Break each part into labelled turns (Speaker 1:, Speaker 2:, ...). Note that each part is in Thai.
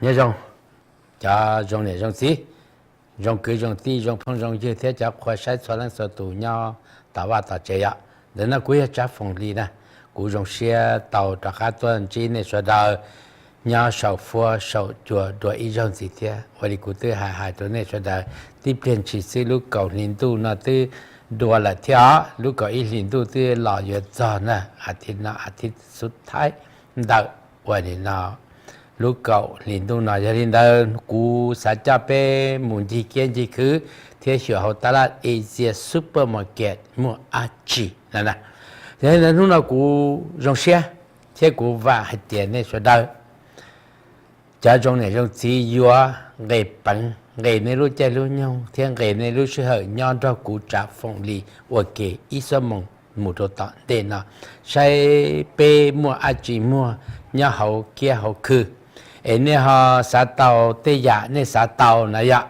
Speaker 1: nhớ rong cho rong này rong xí rong cứ rong ti rong phong rong như thế cho khoai sai cho lên sở tù nhau tạo va tạo chế ạ đến nó cuối trả phòng ly nè cú rong xe tàu trả cá tuần chi này sở đời nhau sầu phua sầu chùa đuổi ý rong gì thế vậy cú tư hàiตัวnày sở đời tiếp liền chỉ xí lúc cầu linh tu nó tư đùa là theo lúc cầu ý linh tu tư lò duyệt giò nèอาทิตย์สุดท้ายđợi vậy nó lúc cậu liền tu nói cho nên đó cú sát cha pe muốn đi kiến gì cứ thế sửa hậu ta là Asia supermarket mua achi nè nè thế nên lúc nào cú rong xe thế cú vả hết tiền này số đâu cha rong này rong chỉ vừa ngày bằng ngày này lúc chơi lúc nhau thế ngày này lúc sẽ hở nhau cho cú trả phòng lì ok ít số mong một đồ tận tiền nào sai pe mua achi mua nhau hậu kia hậu khư này họ sát tàu tây giả này sát tàu này ạ,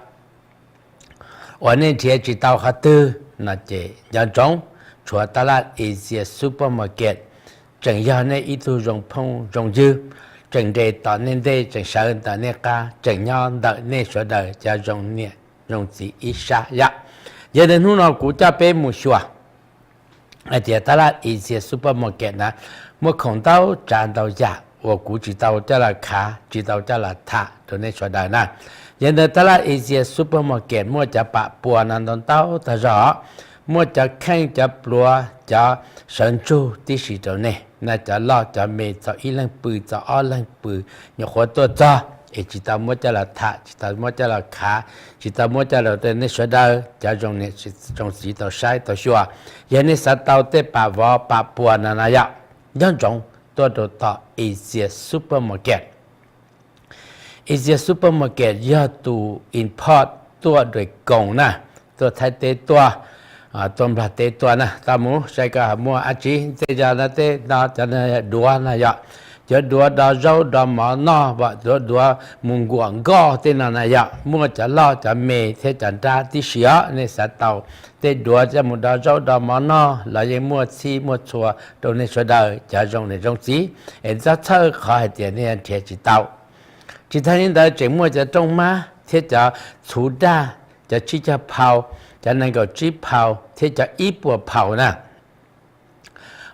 Speaker 1: ở này thì chỉ tàu hạt tư là chỉ dân trong chùa ta là Asia supermarket, chẳng giờ này ít tu rong phong rong dư, chẳng để tao nên đây chẳng sợ tao nên ca, chẳng nhau đợi nên số đời cho rong nè rong chỉ ít xa ạ, giờ đến hôm nào cũng cho bé mua xua, thì ta là Asia supermarket nè, mua không tàu tràn tàu giả我估知道这了卡，知道这了塔，就那说的呢。现在这了一些 supermarket， 莫จะปะปัวนั่นตอนเต้าแต่รอมัวจะแข่งจะปลัวจะสันจูที่สิตัวนี้น่าจะล่อจะเมจะอีหลังปืนจะอ้อหลังปืนอย่าขวดตัวจ้าจิตามัวจะละ塔，จิตามัวจะละขาจิตามัวจะละแต่ใน说的จะตรงนี้ตรงสีตัวใช้ตัวชัวยันนี้สัตว์เต้าเตปะวอปะปัวนั่นนะยะยันจงตัวต่อ Asia supermarket Asia supermarket ยอดตัว import ตัวโดยกงนะตัวไทยเตตัวตัวพลาเตตัวนะตามูใช้กับมัวอาจีเตจานะเตน่าจะดัวนะยะจะดัวดาวเจ้าดาวหมอนอว่าดัวมุงกวางก็เตนั่นนะยะมัวจะล่อจะเมเทจันดาที่เสียในสัตว์เต่าเตดัวจะมุดาวเจ้าดาวหมอนอหลายมัวซีมัวชัวตรงในสดาจะจงในจงสีเอ็นจะเชื่อขอให้เดียนเนี่ยเทียจิตเต่าจิตท่านนี้ได้จึงมัวจะจงมาเทียจะชูดาจะชี้จะเผาจะนั่งก็ชี้เผาเทียจะอีปัวเผานะ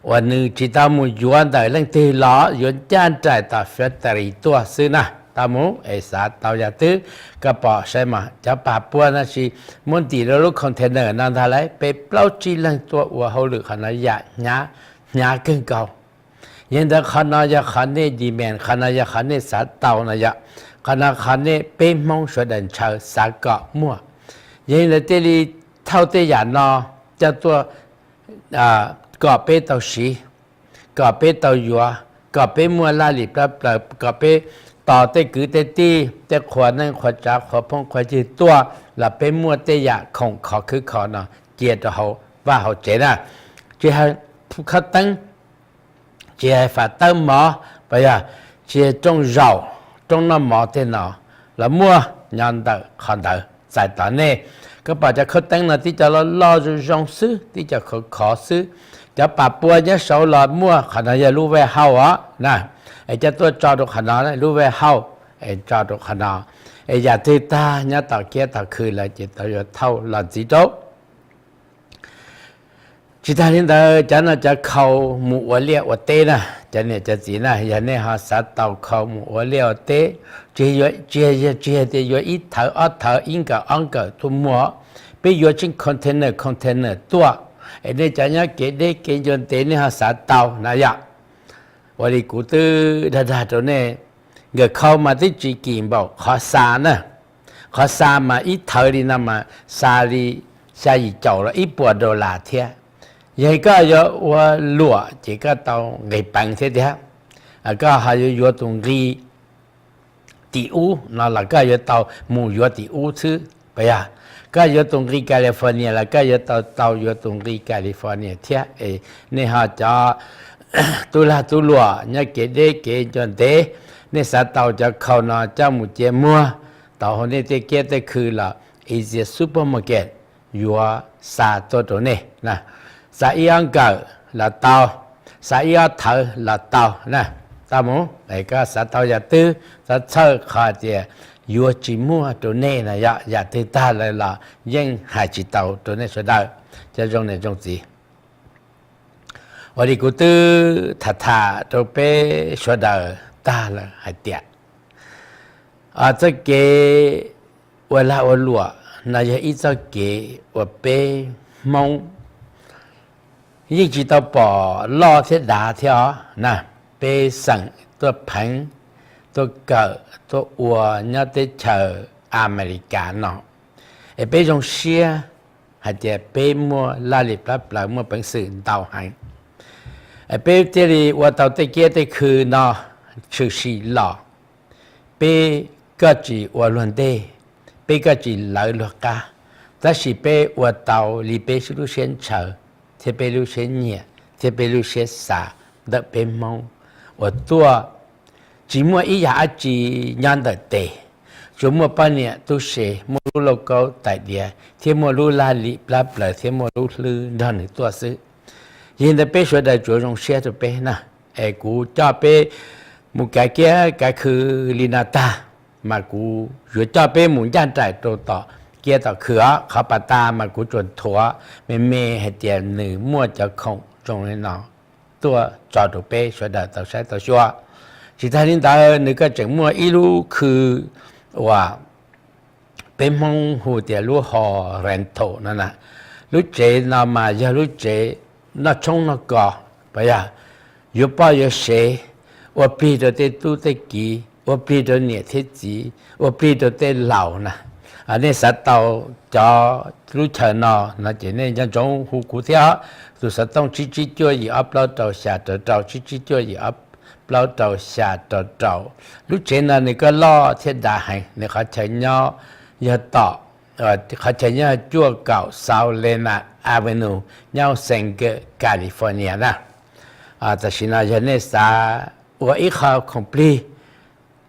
Speaker 1: วันนึงจิตามูยวนได้เรื่องตีล้อยวนจ้านใจต่อแฟตรีตัวซื้อนะตามูไอสาตาวยาตื้อกระป๋อใช่ไหมจะปะปัวนะสิมุนตีรถคอนเทนเนอร์นั่นทลายไปเปล่าจีเรื่องตัววัวเขาหรือขนาดยาหยาเกินเก่ายังแต่ขนาดยาขันเนี่ยดีแมนขนาดยาขันเนี่ยสาเต่านะยะขนาดขันเนี่ยเป็นมองสวดเชาสาเกาะมั่วยังแต่เตลีเท่าเตยานอจะตัวก็เป็นตัวสีก็เป็นตัวยัวก็เป็นมัวลาลิปลาก็เป็นต่อเตกือเตตีเตขวานั่งขวาจับขวาพงขวาจีตัวแล้วเป็นมัวเตยะของขอคือขอเนาะเจียตัวเขาว่าเขาเจนะเจียผู้ขัดตั้งเจียฝ่าตั้งหมอไปอ่ะเจียจงเราจงน้ำหมอเตนเนาะแล้วมัวยันเตอขันเตอใส่ตอนนี้ก็ป่าจะเขาตั้งนะที่จะล่อจะรองซื้อที่จะขอซื้อจะปะปัวจะเสาหลอดมั่วขนาดจะรู้แววเฮาอ่ะนะไอ้จะตัวจอดขนาดนั้นรู้แววเฮาไอ้จอดขนาดไอ้ยาตีตาเนี่ยต่อเกียร์ต่อคืนเลยจิตตัวเท่าหลอดสีโตจิตท่านนี้จะน่าจะเข้าหมู่วัวเลี้ยวเตนะจะเนี่ยจะสีนะอย่างนี้ฮะสัตว์เต่าเข้าหมู่วัวเลี้ยวเตเจียเตยอีเถาอัดเถาอิงกับอังกับทุ่มหัวไปอยู่ชิ้นคอนเทนเนอร์ตัวไอ้เนี่ยจะเนี่ยเกดเกจนเตนี่ฮะสัตว์เต่านายะวันนี้กูตื้อดาตัวเนี่ยเกิดเข้ามาที่จีกินบอกขอซานะขอซามาอีเถาดีนะมาซาลีซาอีเจ้าละอีปวดโดลาเทียยังก็有我落这个到给办些的，个还有约东里第五，那个约到木约第五次，不呀？个约东里加利福尼亚，个约到约东里加利福尼亚贴，哎，你哈叫ตุลาตุลัวเนี่ยเกเดเกจนเตเนี่ยสัตว์เต่าจะเข้านาเจ้าหมูเจมัวต่อคนนี้เตเกตคือละเอเชียซูเปอร์มาร์เก็ตยัวซาตัวนี้นะสายยังเก่าละเต่าสายยังเถาละเต่านะ ta muốn cái cái sát tàu giờ tư ta chơi khai tiền vừa chỉ mua đồ này là giờ tư ta lại là nhưng hai chỉ tàu đồ này sẽ đau cho trong này trong gì ở đây cũng tư thà đồ bé sẽ đau ta là hai tiền à这个我来我录那也一直给我bé mong一直到把老铁打条那被省ตัวพังตัวเก่าตัววัวเนี่ยได้เจออเมริกาเนาะไอ้เป็นจงเชียหายใจเป็นมัวลาลิบลับหลังมัวเป็นสื่อดาวหังไอ้เป็นที่รีว่าตัวตะเกียได้คือเนาะชื่อสีหล่อเป็นก็จีว่าล้วนเดเป็นก็จีเหลือลูกกาแต่สิเป็นว่าตัวรีเป็นสุดเชียนเฉอที่เป็นลูกเชียนเนี่ยที่เป็นลูกเชียนสาเด็กเป็นมอง我多只么一下子养得对，就么半年都是么路老高大点，天么路拉里拉不来，天么路路让你多事。现在别说的这种写的别呢，哎，古这别木改改改去里那大，嘛古越这别木养在多到。เกี่ยวต่อคือเขาปตามากูจนถั่วไม่เมให้เตียนหนึ่งมั่วจะคงจงเลยเนาะตัวจอดตัวเป้ช่วยได้ต่อใช้ต่อชัว其他领导那个整么一路去ว่าเป็นมองหูเดียรู้หอแรนโตนั่นนะรู้เจนามาอย่ารู้เจน่าชงน่าก่อไปอ่ะอยู่ป่าอยู่เสว่าปีตัวเตตู้เตกี้ว่าปีตัวเนี่ยเทจีว่าปีตัวเตเหล่านะอันนี้สัตว์เต่าจอรู้เชิญเนาะนะเจเนี่ยยังจงหูกูเที่ยวสุดสัตว์ต้องชี้ชี้จ่วยอัพเราเต่าชาเต่าชี้ชี้จ่วยอัพเราเต่าชาเต่ารู้เจน่ะนี่ก็ล่อเทียดาให้เนี่ยเขาใช้เนาะยาต่อเขาใช้เนาะจั่วเก่าซาวเลนาอาเวนูเนาะเซนเกอร์แคลิฟอร์เนียนะแต่สินะยันเนี่ยสาว่าอีกเขาคอมพลี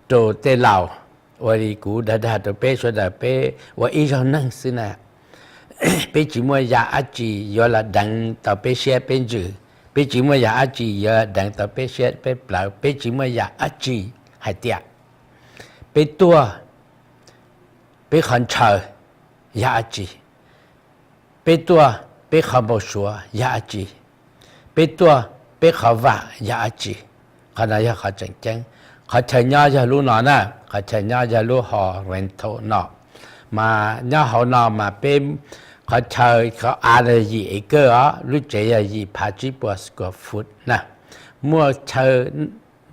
Speaker 1: โตเตเหล่าว่าดีกูด่าตัวเป้ช่วยด่าเป้ว่าอีเรานั่งสินะเป้จิมัวยาอาจียอละดังตัวเป้เชียเป็นจือเป้จิมัวยาอาจียอดังตัวเป้เชียเป็นเปล่าเป้จิมัวยาอาจีหายเตียเป้ตัวเป้ขันเชยาอาจีเป้ตัวเป้ขันบชัวยาอาจีเป้ตัวเป้ขันว่ายาอาจีขณะยาขันจังจังเขาใช้ยาจะรู้หนอนะเขาใช้ยาจะรู้หอเรนโทหนอมายาเขาหนอมาเป็นเขาใช้เขาอะไรยี่เอเกอร์รู้เจียยี่พาจิบัวสกอฟุตนะเมื่อใช้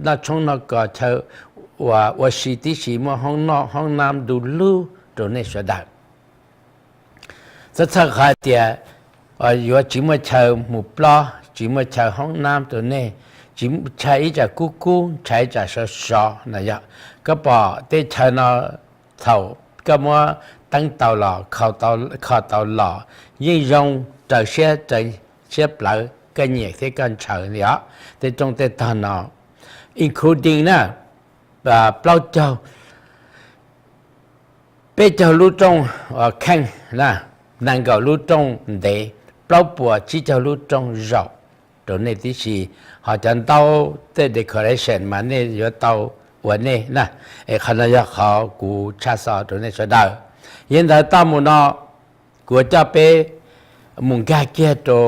Speaker 1: น่าชงน่าก็ใช้ว่าสิที่สิเมื่อห้องนอกห้องน้ำดูลู่ตรงนี้สุดาจะถ้าขาเดียอยู่จิมใช้หมู่ปลาจิมใช้ห้องน้ำตัวนี้จิมใช้จากกุ๊กใช้จากชอนะยะก็บอกได้ใช้นาเท่าก็มัวตั้งเตาหล่อเข้าเตาหล่อยิ่งยงจะเสียเปล่าก็เหนียกที่กันเฉยเนี่ยแต่จงแต่ตอนนั้น including นะเปล่าเจ้าเป็นเจ้ารู้จงแข่งนะนั่งก็รู้จงเดเปล่าปัวที่เจ้ารู้จงรอตัวนี้ที่สี่เขาจะเตาเตะ decoration มาเนี่ยอยู่เตาวันนี้นะไอ้ขณะยาเขากูชาซอตัวนี้สุดายันแต่ตามุนกูจะไปมุงกาเกียตัว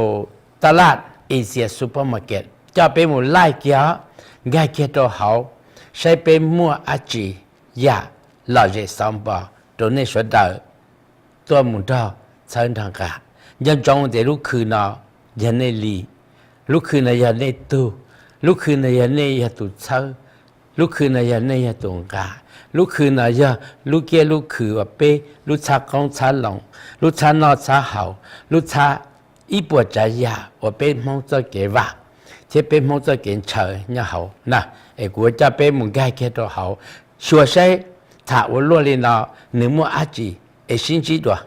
Speaker 1: ตลาดเอเชียซูเปอร์มาร์เก็ตจะไปมุงไล่เกียกาเกียตัวเขาใช้ไปมัวอาจียาหล่อเจสัมบาตัวนี้สุดาตัวมุนดาเชิญทางการยังจงเดี๋ยวลูกคืนเนาะยันในลีลูกคืนในยันในตู้ลูกคืนในยันในยันตุเช้าลูกคืนในยันในยันตุงกาลูกคืนในยันลูกเกลูกคือว่าเป้ลูกชาของชาหลงลูกชานอชาเขาลูกชาอีปวดใจยาว่าเป้มองจะเก็บว่าเช่เป้มองจะเก็บเฉยเนี่ยเขานะไอ้กูจะเป้มุงแก่แค่ตัวเขาชัวใช้ถ้าว่าล้วนเลยเนาะหนึ่งมัวอาจีไอ้สิ่งที่ตัว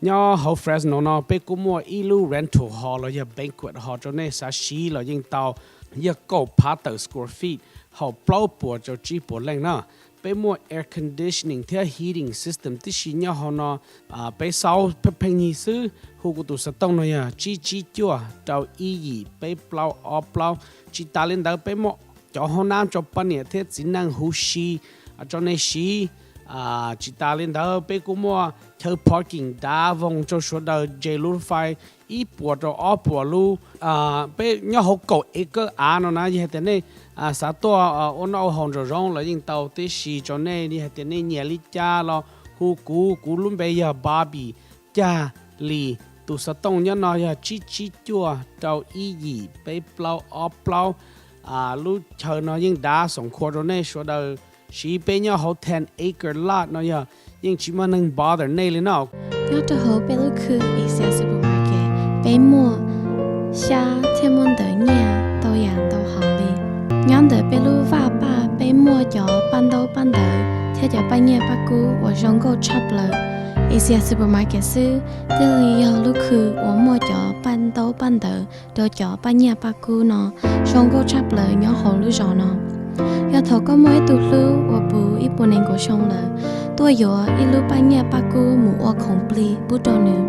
Speaker 2: nhớ hậu Fresno nó bé cũng mua ilu rental hall rồi giờ banquet hall cho nên sa xí rồi nhưng tàu giờ cầu phá tờ square feet hậu plau bùa cho chi bùa lên nó bé mua air conditioning theo heating system tí xí nhớ họ nó bé sau bé phèn nhị sư hú của tụ sát tông nó ya chi chua tàu y gì bé plau ở plau chỉ ta lên đó bé mua cho họ nam cho bao nhiêu thế chỉ năng hú xí cho nên xí chỉ ta lên đó bé cũng mua theo parking đa vòng cho số đầu dây lúa phai ít bùa cho ở bùa lu bé nhớ hậu cầu cái nó nói như thế này xã to ôn âu hòn rồi rong là những tàu tế xì cho nên như thế này nhà lý cha lo hu cú luôn bây giờ Barbie cha lì tụ sát tông nhớ nói là chi chua tàu y gì bé plau ở plau lu chờ nó những đá sống khoa cho nên số đầu chỉ bé nhớ hậu 10 acre lot nó giờ nhưng chỉ mà nâng bother này lên nào
Speaker 3: nhớ cho hậu bé lúc cứ Asia supermarket bé mua xa thiên môn tới nhà tàu yàn tàu hậu đi nhóm đợi bé lúc và ba bé mua cho ban đầu theo cho ba nhà ba cú và rong go chop lợ Asia supermarket sư từ giờ lúc cứ và mua cho ban đầu đồ cho ba nhà ba cú nó rong go chop lợ nhớ hậu lúc rồi nó giờ thầu có mấy tụ lưu và bù ít bù nên của sông lợ tôi giờ ít lúc ba nhà ba cú mù ở không pli bút đồ nữa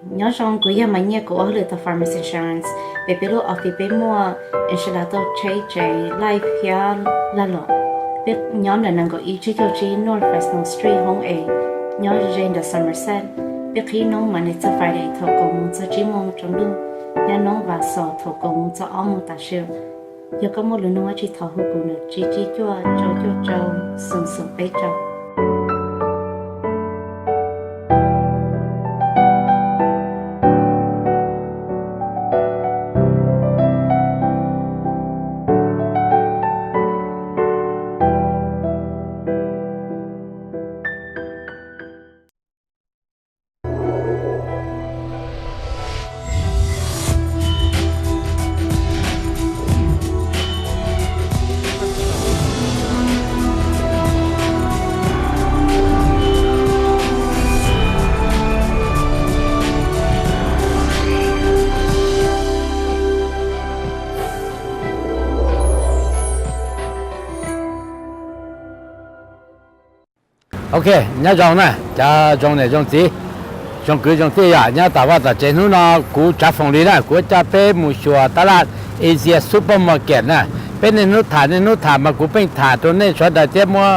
Speaker 4: nhớ trong cuối giờ mấy nhà của ở lượt farmers insurance về phía ở phía bên mua insurance chơi life here là lo biết nhóm là năng có ý chí cho chi North Fresno Street Home A nhóm Jane de Somerset biết khi nông mà nên cho Friday thầu công cho chi mong trong luôn nhà nông và sọ thầu công cho ông một tài siêu giờ có một lần nữa chỉ thầu hụt của nữa chỉ cho sừng bé cho
Speaker 1: OK nhớ trong nè cha trong này trong gì trong cứ trong gì à nhớ tao vào trênนู้นnó cú trả phòng lý nè cú trả bé mua sữaตลาด Asia supermarket นะเป็นในนู้นถ่านมากูเป็นถ่านตัวนี้ช่วยได้เจ้ามัว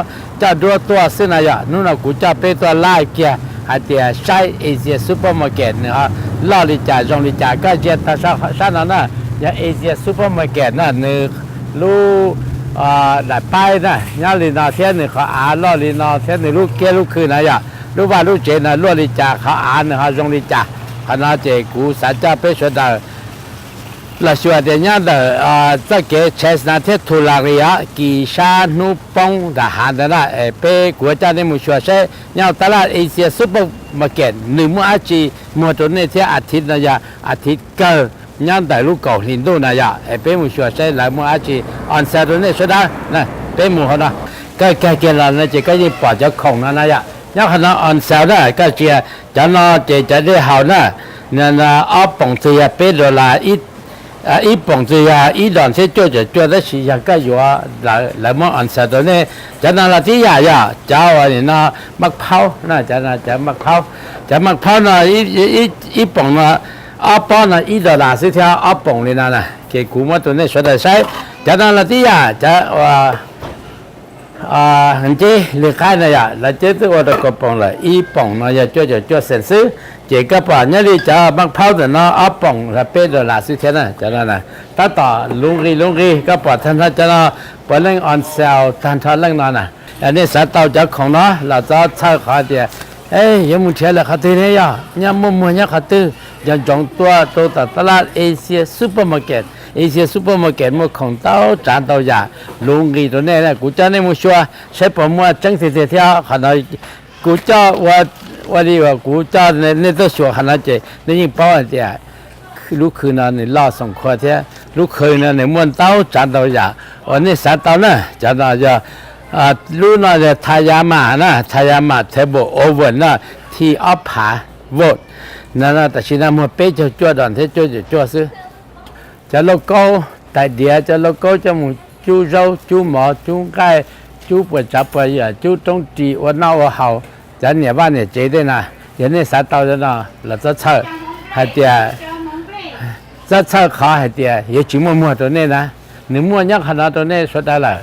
Speaker 1: จะดูตัวซึ่งนะยะนู้นกูจะเป็นตัวไล่เกียหาเดียใช้ Asia supermarket เนี่ยฮะล่อลิจ่าจงลิจ่าก็เจ้าตาชานั่นน่ะยา Asia supermarket น่ะเนี่ยรู้หลายป้ายนะยาลีนาเทียนเนี่ยเขาล่อลีนาเทียนเนี่ยลูกเกลูกคืนนะยะรู้ว่าลูกเจน่ะล่อลิจ่าเขาเนี่ยฮะจงลิจ่าขณะเจกูสัจจะไปช่วยได้เราช่วยเดียร์เนี่ยจะเกิดเชสนาเททุลาริยากิชานุปงทหารนะเป้กัวจ้าเนี่ยมุชัวเช่เนี่ยตลาดเอเชียซุปเปอร์มาร์เก็ตหนึ่งมื้ออาชีมื้อตัวเนี่ยที่อาทิตย์นะยะอาทิตย์ก็เนี่ยแต่ลูกเก่าลินโดนะยะเป้มุชัวเช่หลายมื้ออาชีออนเซอร์ตัวเนี่ยช่วยได้นะเป้มุเขานะก็แก่เกินแล้วนะเจ๊ก็ยิ่งปอดจะของนะยะเนี่ยขณะออนเซอร์นะก็เจ๊จะนอเจ๊จะได้หานะเนี่ยเอาปองเสียเป้ดอลลาร์一帮子呀，一两天做的时间个有啊，来么按时的呢？在那拉底下呀，叫我人那麦泡，那在那在麦泡呢，一帮呢，阿帮呢一到哪些条阿帮的那呢？给古么都那说的晒，在那拉底下在很多离开了呀，那这是我的个帮了，一帮呢要做生事。这个把那里叫麦泡的呢，阿帮他背着哪些天呢？在那呢，他打龙鱼，个把他在那把人按销，他人那呢，那啥到这空呢，老早炒好的，哎，有没钱了？他对的呀，人么人他对，人种多都到ตลาดAsia supermarket。Asia supermarket มันของเต้าจานเต้ายาลุงกีตัวนี้นะกูจะเนี่ยมันชัวใช้ผมว่าจังสิเที่ยวขนาด古家我的话古家那都学很难解，那人包一点，路去呢你拉上块的，路去呢你摸刀斩到呀，我那杀刀呢斩到呀，路呢就太阳嘛呢，太阳嘛才不 oven 呢，ที่อัพผาโวดนั่นนะแต่ชินะมัวเป๊ะจะจ่อดอนที่จ่อซื้อจะโลโก้แต่เดียวจะโลโก้จะมูจูเจ้าจูหมอจูไก่จูปวดจับปวดอย่าจูตรงจีว่าเน่าว่าเห่าจะเนี่ยบ้านเนี่ยเจ๊ได้นะอย่างนี้สาเตาจะเนาะเราจะเช่าให้เดียจะเช่าขาให้เดียอย่าจีมัวตัวนี้นะหนึ่งมัวยักขนาดตัวนี้สุดได้เลย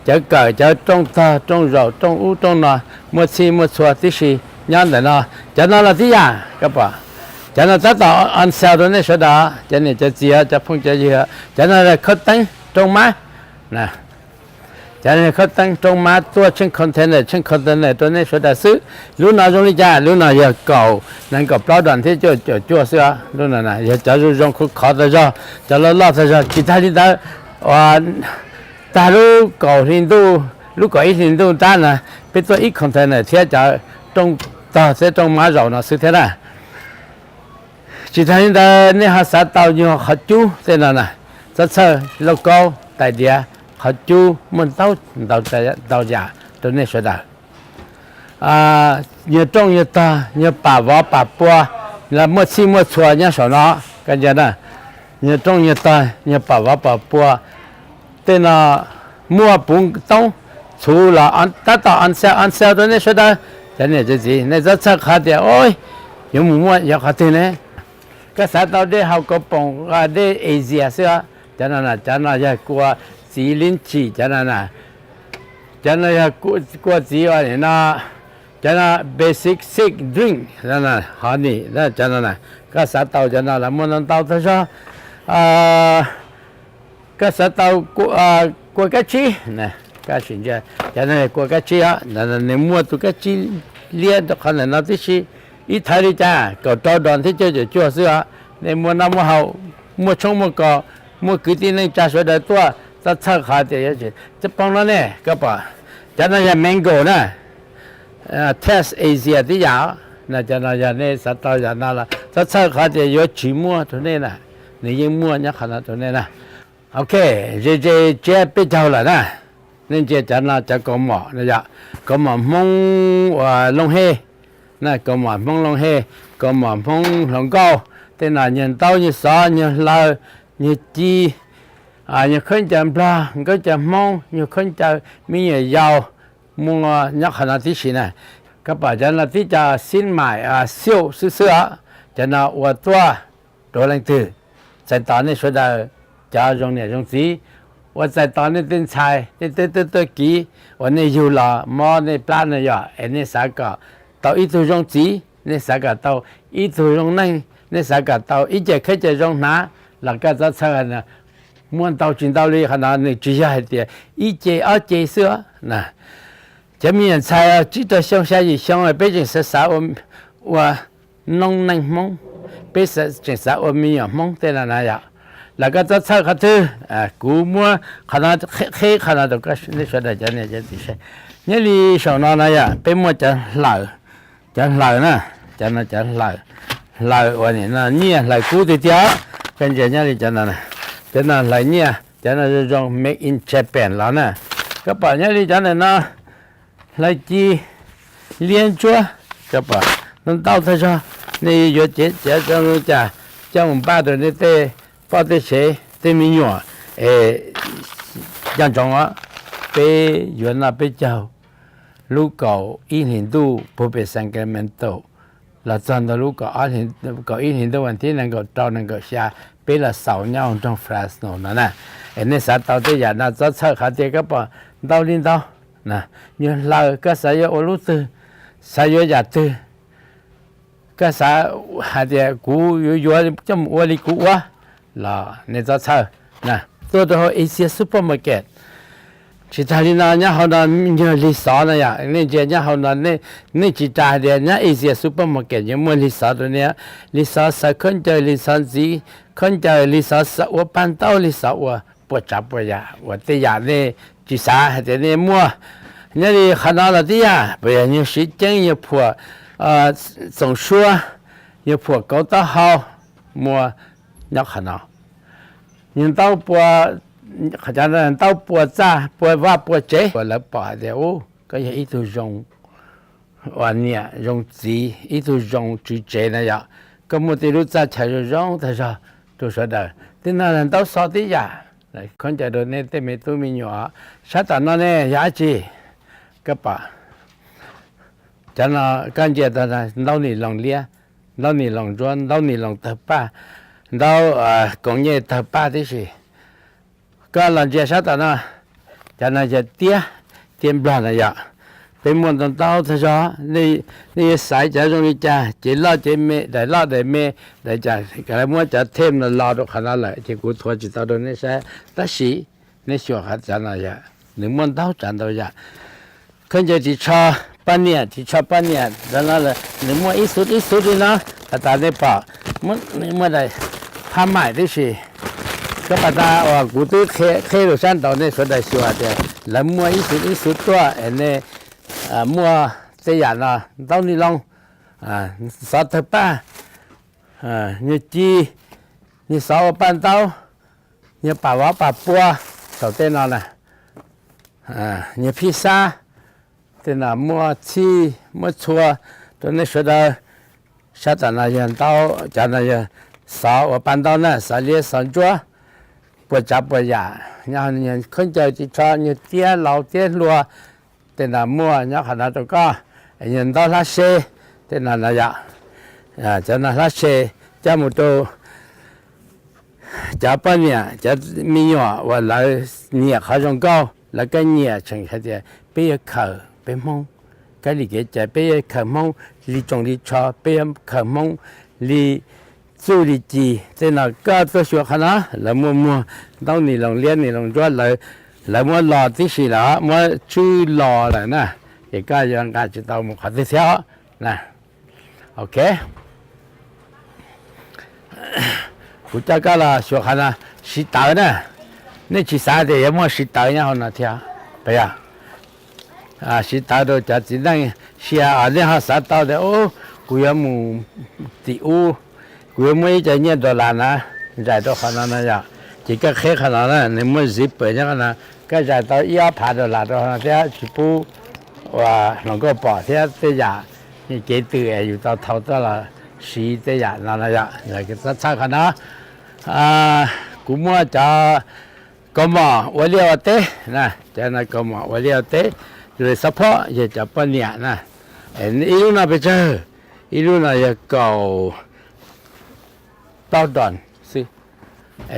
Speaker 1: จะเกิดจะตรงตาตรงเราตรงอู้ตรงน่ะมัวซีมัวชัวที่สีย้อนแต่เนาะจะนอนละที่ยาก็ป่ะจะนอนจะต่ออันเซลตัวนี้สุดได้จะเนี่ยจะเจียจะพุ่งจะเยอะจะนอนเลยเขาตั้งตรงมานะจะเนี่ยเขาตั้งตรงมาตัวเช่นคอนเทนเนอร์เช่นคอนเทนเนอร์ตัวนี้สุดได้ซื้อรู้น่าตรงนี้จ้ารู้น่าอย่าเก่านั่นก็ปลอดดันที่จ่อเสือรู้น่านะอย่าจะรู้จงคุกขอแต่จะล่อแต่จะคิดท่าที่ได้ว่าตาลูกเก่าหินดูลูกเก่าหินดูด้านนะเป็นตัวอีกคอนเทนเนอร์ที่จะตรงต่อเส้นตรงมาเราเนาะสุดท้ายจิตใจนี้เนี่ยหาสาตาวอยู่ขัดจูเส้นนั้นนะจะเชื่อลูกเก่าแต่เดียขัดจูมันเต้าใจเต้าจ่าตัวนี้สุดท้ายเนี่ยตรงเนี่ยตาเนี่ยป่าวป่าปัวแล้วเมื่อซีเมื่อชัวเนี่ยสอนเนาะกันจะนะเนี่ยตรงเนี่ยตาเนี่ยป่าวป่าปัวแต่น่ะมัวปุ่งต้อง除了达到按销的那说的，真的就是那这车卡的，哦，有木要卡的呢。个啥到的好个帮的 Asia 是啊，真的要过吉林区，真的要过吉安的那，真的 basic sick drink， 真的好的，那真的个啥到真的了，没能到他说，个啥到过个期呢？cái chuyện gì, cho nên qua cái chi á, là nếu mua tụi cái chi liên được khả năng nó tí chi, ít thay đi cha, cậu cho đòn thế chơi chưa xưa, nếu mua năm mua hậu, mua trống mua cò, mua cứ tin nên cha số đời tua, ta chơi khá thì vậy chứ, chấp bằng nó nè, các bạn, cho nên là mango nè, test Asia tí giả, là cho nên là này sát tao giả nào là, ta chơi khá thì vậy chỉ mua thôi nè, nếu như mua nhá khả năng thôi nè, ok, giờ chơi biết đâu là nè. Nên chỉ cho nó cho có mỏ này dạ có mỏ mông và lông hê này có mỏ mông lông hê có mỏ mông lông cao tên là nhìn tao như sò như lơ như chi như khơi chầm pla có chầm mông như khơi chầm mi như dầu mông nhắc khả năng tí xí này các bạn cho nó tí cho xin mãi siêu sữa cho nó ở tua đồ lành từ sẽ tao này số đời cho dùng này dùng tíว่าใจตอนนี้เป็นชายตัวกี้วันนี้อยู่หล่อมอในปลาในหยออันนี้สาก็เตาอีตัวจงจีในสาก็เตาอีตัวจงนั่งในสาก็เตาอีเจเคยจะจงหนาหลักก็จะเชื่อนะม้วนเตาจินเตาเลยขนาดนี้จีให้เดียอีเจเอาเจเสือนะจะมี人猜知道乡下以乡外北京是啥我弄能蒙北是真啥我没有蒙在那样แล้วก็จะเช่าเขาถือกูมัวขนาดขนาดตัวก็นี่สุดจะเนี่ยจะติดใช่เนี่ยลีสองนอนอะไรเป็นมัวจะเหล่านะจะเหล่าวันนี้นะเนี่ยเหล่ากูติดเดียวเป็นจะเนี่ยลีจะนั่นเหล่าเนี่ยจะนั่นจะจง make in Japan แล้วนะก็ป่ะเนี่ยลีจะนั่นนะเหล่าจีเลี้ยงจัวก็ป่ะนั่นเต้าเท่าไหร่นี่อยู่จะจังบ้านตัวนี้เต้把这些对面用杨庄啊，被原来被叫，如果一年度不被三个门头，那真的如果一年的问题能够下，被了少鸟种 Fresno 呢，那啥到底呀？那这车还得个把到领导，那你老个啥要我路子，啥要家子，个啥还得股有这么我的股啊。là nên cho sao nè tôi đó Asia supermarket chỉ thấy đi nào nhá họ nói nhiều lý do này à nên chỉ nhá họ nói nên chỉ trả để nhá Asia supermarket nhưng mà lý do đó nè lý do sao không chơi lý do gì không chơi lý do sao我搬到lý do我不找不呀我这样呢chỉ sao thì nên mua 那里看到了的呀，不然你时间也破，总说也破搞得好，么要看到，人到破，好像人到破渣，破瓦破这，破了破的哦，个也一头用，完呢用纸，一头用就这那样，个么的路渣才是用，他说都说的，但那人到少的呀。来，看见到那对面都没有啊，啥子那呢？牙齿，个把，咱那感觉到呢，老你弄脸，老你弄砖，老你弄头发，老工业头发的是，个人家啥子呢？咱那就点不了呀。被摸到他说你晒这种的家，这老这没，来老的没，来家，个来摸这添了老都看到了，结果拖起到那些，但是那小孩子那呀，你摸到站到呀，看见去差半年，在那了，你摸一数的呢，他打那把，你摸来，他买的是，个把他我古都开路上到那说的小孩的，来摸一数多，那。mua这样啦，到你弄烧头发你鸡你烧半刀，你把我把锅烧在那了你披萨在那mua鸡mua错，都那说的啥子那样刀，叫那样烧我半刀呢，烧里烧桌，不加不压，然后你看着就炒你点老点落。在那摸，然后那都搞，人到那些，在那呀，在那些，这么多，这半年，这没有我来年好像搞，那个年成开的，别考，别蒙，这里个这别考蒙，里种里炒，别考蒙，里做里鸡，在那个都学看啦，来摸，到你弄练你弄做来。来摸老的是了，摸最老了呢，一个人家知道我看得跳呢 ，OK。不这个了，小孩呢，洗澡呢，你去啥的也摸洗澡然后那跳，不呀？洗澡都就只能洗然后啥澡的哦，古月木地屋，古月木一直念到烂了，在都好那样。这个黑看到呢，你们日本人呢，个在到要爬到哪到那些去补，哇，能够保险这样，你给对又到头到了十这样那样，那个这查看呢，古么叫个么我了解，那叫那个么我了解，就是 support 也叫半年呢，一路那边走，一路那也搞到段是。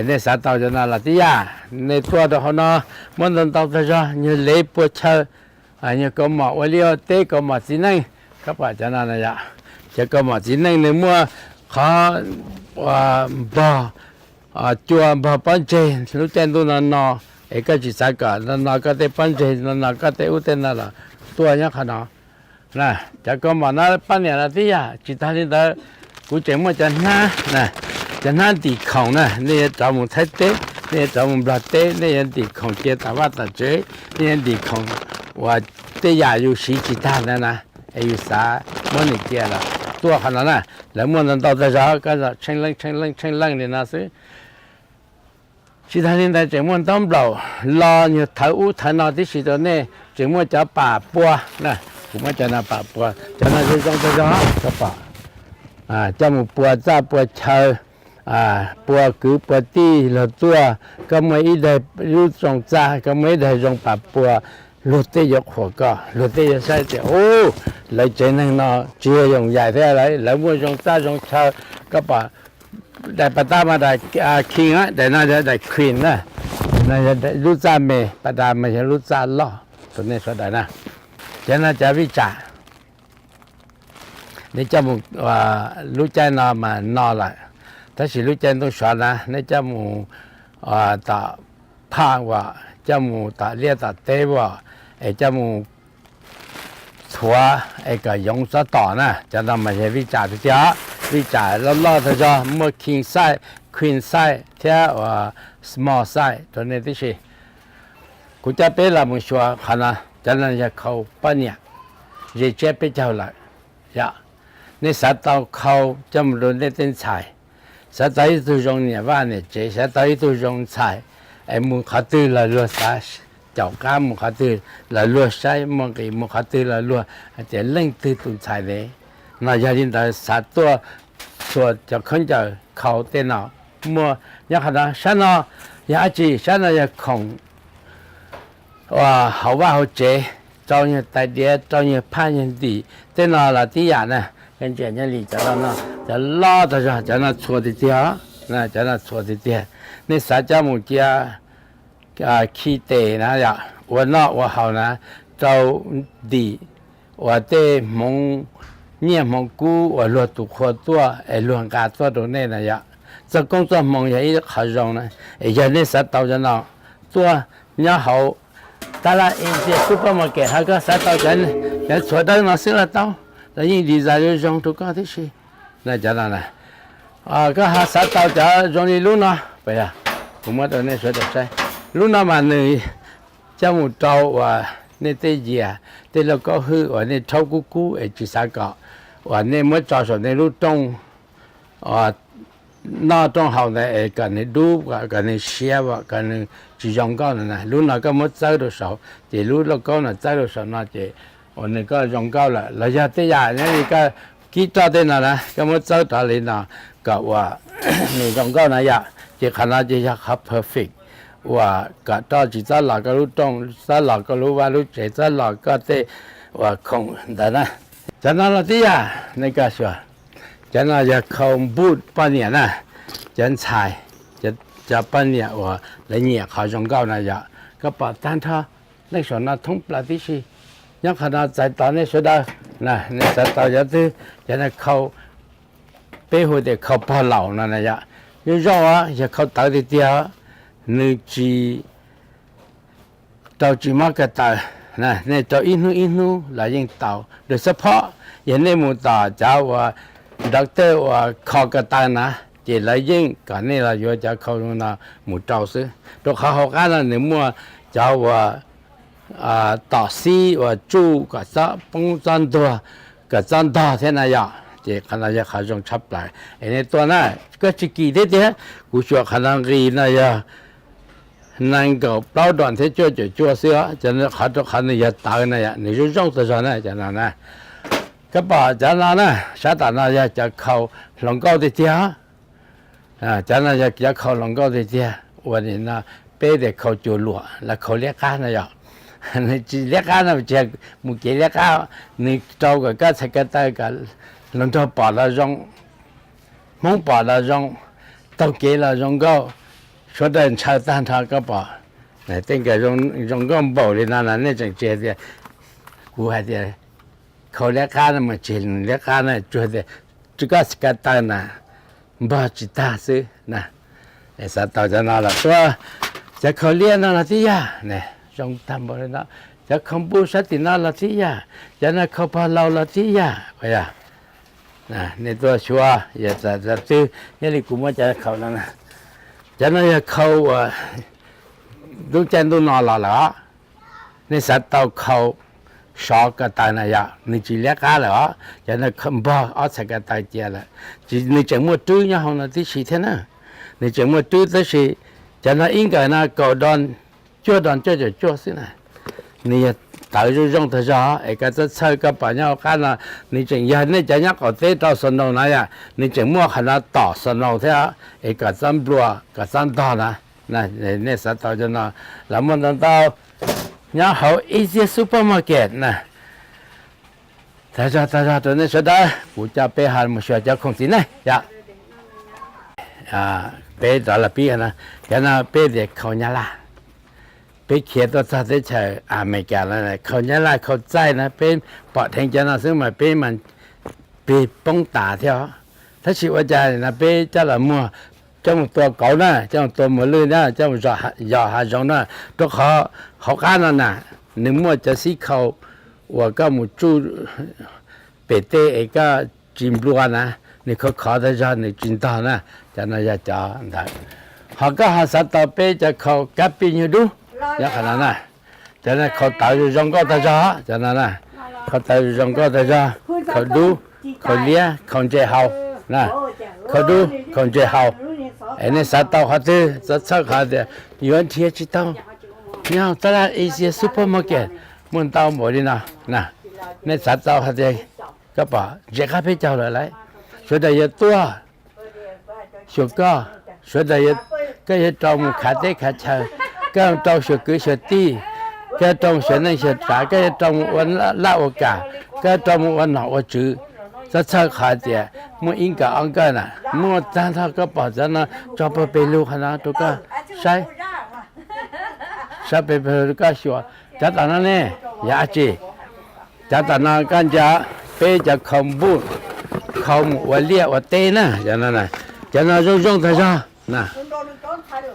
Speaker 1: 那啥到就那了的呀，那多的话呢，我能到这说你来不车，你干嘛？我了得干嘛只能，可把就那呀，这干嘛只能你么好做帮助，路线都那，一个是啥个，那个的帮助，那个的有的那了，多人看到，那这干嘛那半年了的呀，其他的都估计么就那。在那抵抗呢，那些找我太对，那些找我不对，那些抵抗接打瓦打折，那些抵抗我对呀有谁其他的呢？还有啥没你接了？多好了呢，能不能到这时个是成冷的那是。其他人在这么当不了，老你头脑的时候呢，这么叫把波呢，我们叫那把波，叫那这种个把这么波扎波抽。bùa cứ bùa ti là tua có mấy đời lúc trồng ra có mấy đời trồng bạc bùa lúc tây dọc火个 lúc tây sai thì ô lấy trên này nó chưa dùng dài thế đấy lấy mua trồng ra trồng chờ các bạn đại bà ta mà đại king á đại na đại queen á này lúc ra mẹ bà ta mà lúc ra lo tụi này sao đại na cho nên chả biết trả để cho một lúc trái nó mà no lạiถ้าสิรู้ใจต้องสอนนะในจมูกตาผ้าว่าจมูกตาเลียตาเตว่าไอ้จมูกถัวไอ้ก็ยงสะต่อนะจะทำมาใช้วิจารณ์เจ้าวิจารณ์แล้วล่อเธอจะเมื่อ king size queen size เท่าsmall size ตัวนี้ที่สิกูจะเป็นละมึงชัวร์ขนาด咱那也靠半年，日节比较了呀。你啥到靠这么多那点菜，啥到一都用年晚的节，啥到一都用菜，哎，木卡对了落啥，脚干木卡对了落晒，木给木卡对了落，这冷对都菜的，那家人的啥多说就看着靠电脑，么也看到啥呢？也是啥呢？也空，哇，好吧好接，找人带点，找人攀人地，电脑了底下呢。跟姐姐里叫那叫拉的是叫那错的点，那叫那错的点，那啥家母家去地那呀，我那我好呢，找地，我的蒙年蒙古我落读课多，哎乱干做到那呀，这工作忙也一好用呢，哎呀那啥到着那做你好，当然一些 supermarket 那个啥到人做到那些了到。那印第安人用都搞的是，那叫哪呢？个哈啥到家用的路呢？不呀，我们到那说的噻，路那嘛呢，家母招哇，那对呀，对了过后我那炒姑姑哎去啥搞，我那么早上那路东，那东好呢哎，跟那路跟那鞋哇，跟那去用搞的呢，路那个么走的少，这路那个呢走的少那这。我那个用高了，那家对呀，那个记者的那呢，咁我走到里那个话，你用高那呀，就看到这些很 perfect， 话个到就在那个路东，在那个路弯路斜，在那个的话空的呢，在那了的呀，那个说，在那就空不半年呢，人才就半年话，那年好用高那呀，个把但他那时候那通不了的是。ยังขนาดใจตอนนี้สุดานะเนี่ยใจตอนนี้ที่ยังเขาเป้หัวเด็กเขาพอเหล่านั่นนะยะยังรอว่าจะเขาตายเดียวนึกจีเต่าจีมากระตายนะเนี่ยเต่าอินูแล้วยังเต่าโดยเฉพาะอย่างในหมู่ต่อเจ้าว่าด็อกเตอร์ว่าคอกระตายนะเจริญยิ่งก่อนนี้เราอยู่จะเขาลงนะหมู่เจ้าซื้อตัวเขาหกันนะเนี่ยมัวเจ้าว่า导师或做个啥帮助多，个长大天那样，这可能也还用出来。那多呢，个是记得的，我说可能给那样能够包装的做些，真的好多可能也大那样，你就用得上呢，真的呢。个把真的呢，啥大那样就靠龙高的点，真的也靠龙高的点，我的那别的靠就落，那靠烈干那样。你只叻干那只冇几叻干，你做个个食个大个，弄到把那种，冇把那种，到几那种个，说的人炒蛋炒个把，那等个种个包的那种接的，我还得靠叻干那么吃，叻干那做的，这个是个蛋呐，不知道是那，那啥到在那了，说这靠练那的呀，那。trong tâm bồ đó, chắc không bù sát thì nó là gì à, chắc là không bao lâu là gì à, vậy à, nè, nên tôi xóa, giờ giờ tư, cái này cũng mới chắc khâu nè, chắc là khâu, đúng chân đúng nọ là, nên sát tàu khâu, sáu cái tay này à, nên chỉ lẽ cá là, chắc là không bao, ở sát cái tay kia là, chỉ nên chẳng mua túi nhau không là tí gì thế nè, nên chẳng mua túi tới gì, chắc là应该那搞段。做当这就做是呢，你到处用得着，个这菜个把nhau干了，你整日你整日搞这到神农那呀，你整么还那到神农的啊，个真不啊，个真大呢，那啥到就那，那么等到，然后一些 supermarket 呢，大家都那说的，国家北韩么学家控制呢呀，北到了边呢，现在北的靠伢啦。ไปเขียนตัวสัตว์ได้ใช่อเมริกาแล้วนะเขาเนี่ยละเขาใจนะเป็นปอดแทงจันทร์ซึ่งมันเป็นมันเป็นป้องตาเท่าถ้าชีวใจนะเป็นเจ้าละมัวเจ้าตัวเก่านะเจ้าตัวหมดเลยนะเจ้าอย่าหาจงนะตัวเขาการนั่นน่ะหนึ่งมัวจะสีเขาว่าก็มุจูเปเต้เอก็จิมบลัวนะนี่เขาขอได้จ้านี่จินตานะจะน่าจะจ้าได้เขาก็หาสัตว์ต่อไปจะเขากับปีอยู่ดูอย่างขนาดนั้น cho nênเขาtạo ra rong có ta cho cho nên làเขาtạo ra rong có ta choเขาดูเขาเลี้ยเขาเจ้าเฮานะเขาดูเขาเจ้าเฮาไอ้เนี่ยสัตว์เต่าเขาตื้อสัตว์เขาเดียวย้อนเทียจิตเต่าเนี่ยตลาดเอเชียซูเปอร์มาร์เก็ตมันเต่าหมดเลยนะเนี่ยสัตว์เต่าเขาเดียวก็ป่ะเจ้าข้าพเจ้าเลยช่วยได้เยอะตัวช่วยได้เยอะก็จะจอมขาเตะขาเชยก็จอมช่วยกือช่วยตีก็จอมช่วยนั่งช่วยจ่าก็จอมวันละโอกาสก็จอมวันหนาวจื้อจะเช่าขาเดียมันอิงกับอังกันน่ะมันจานท่าก็ป่ะจานน่ะจอมไปลูกขนาดตัวก็ใช่ไปก็ชัวจัดตอนนั้นเนี่ยยาจีจัดตอนนั้นกันจะไปจะคำบุญคำวันเลี้ยวันเต้นะจันนั้นน่ะจันนั้นจงๆท่าจ้านะ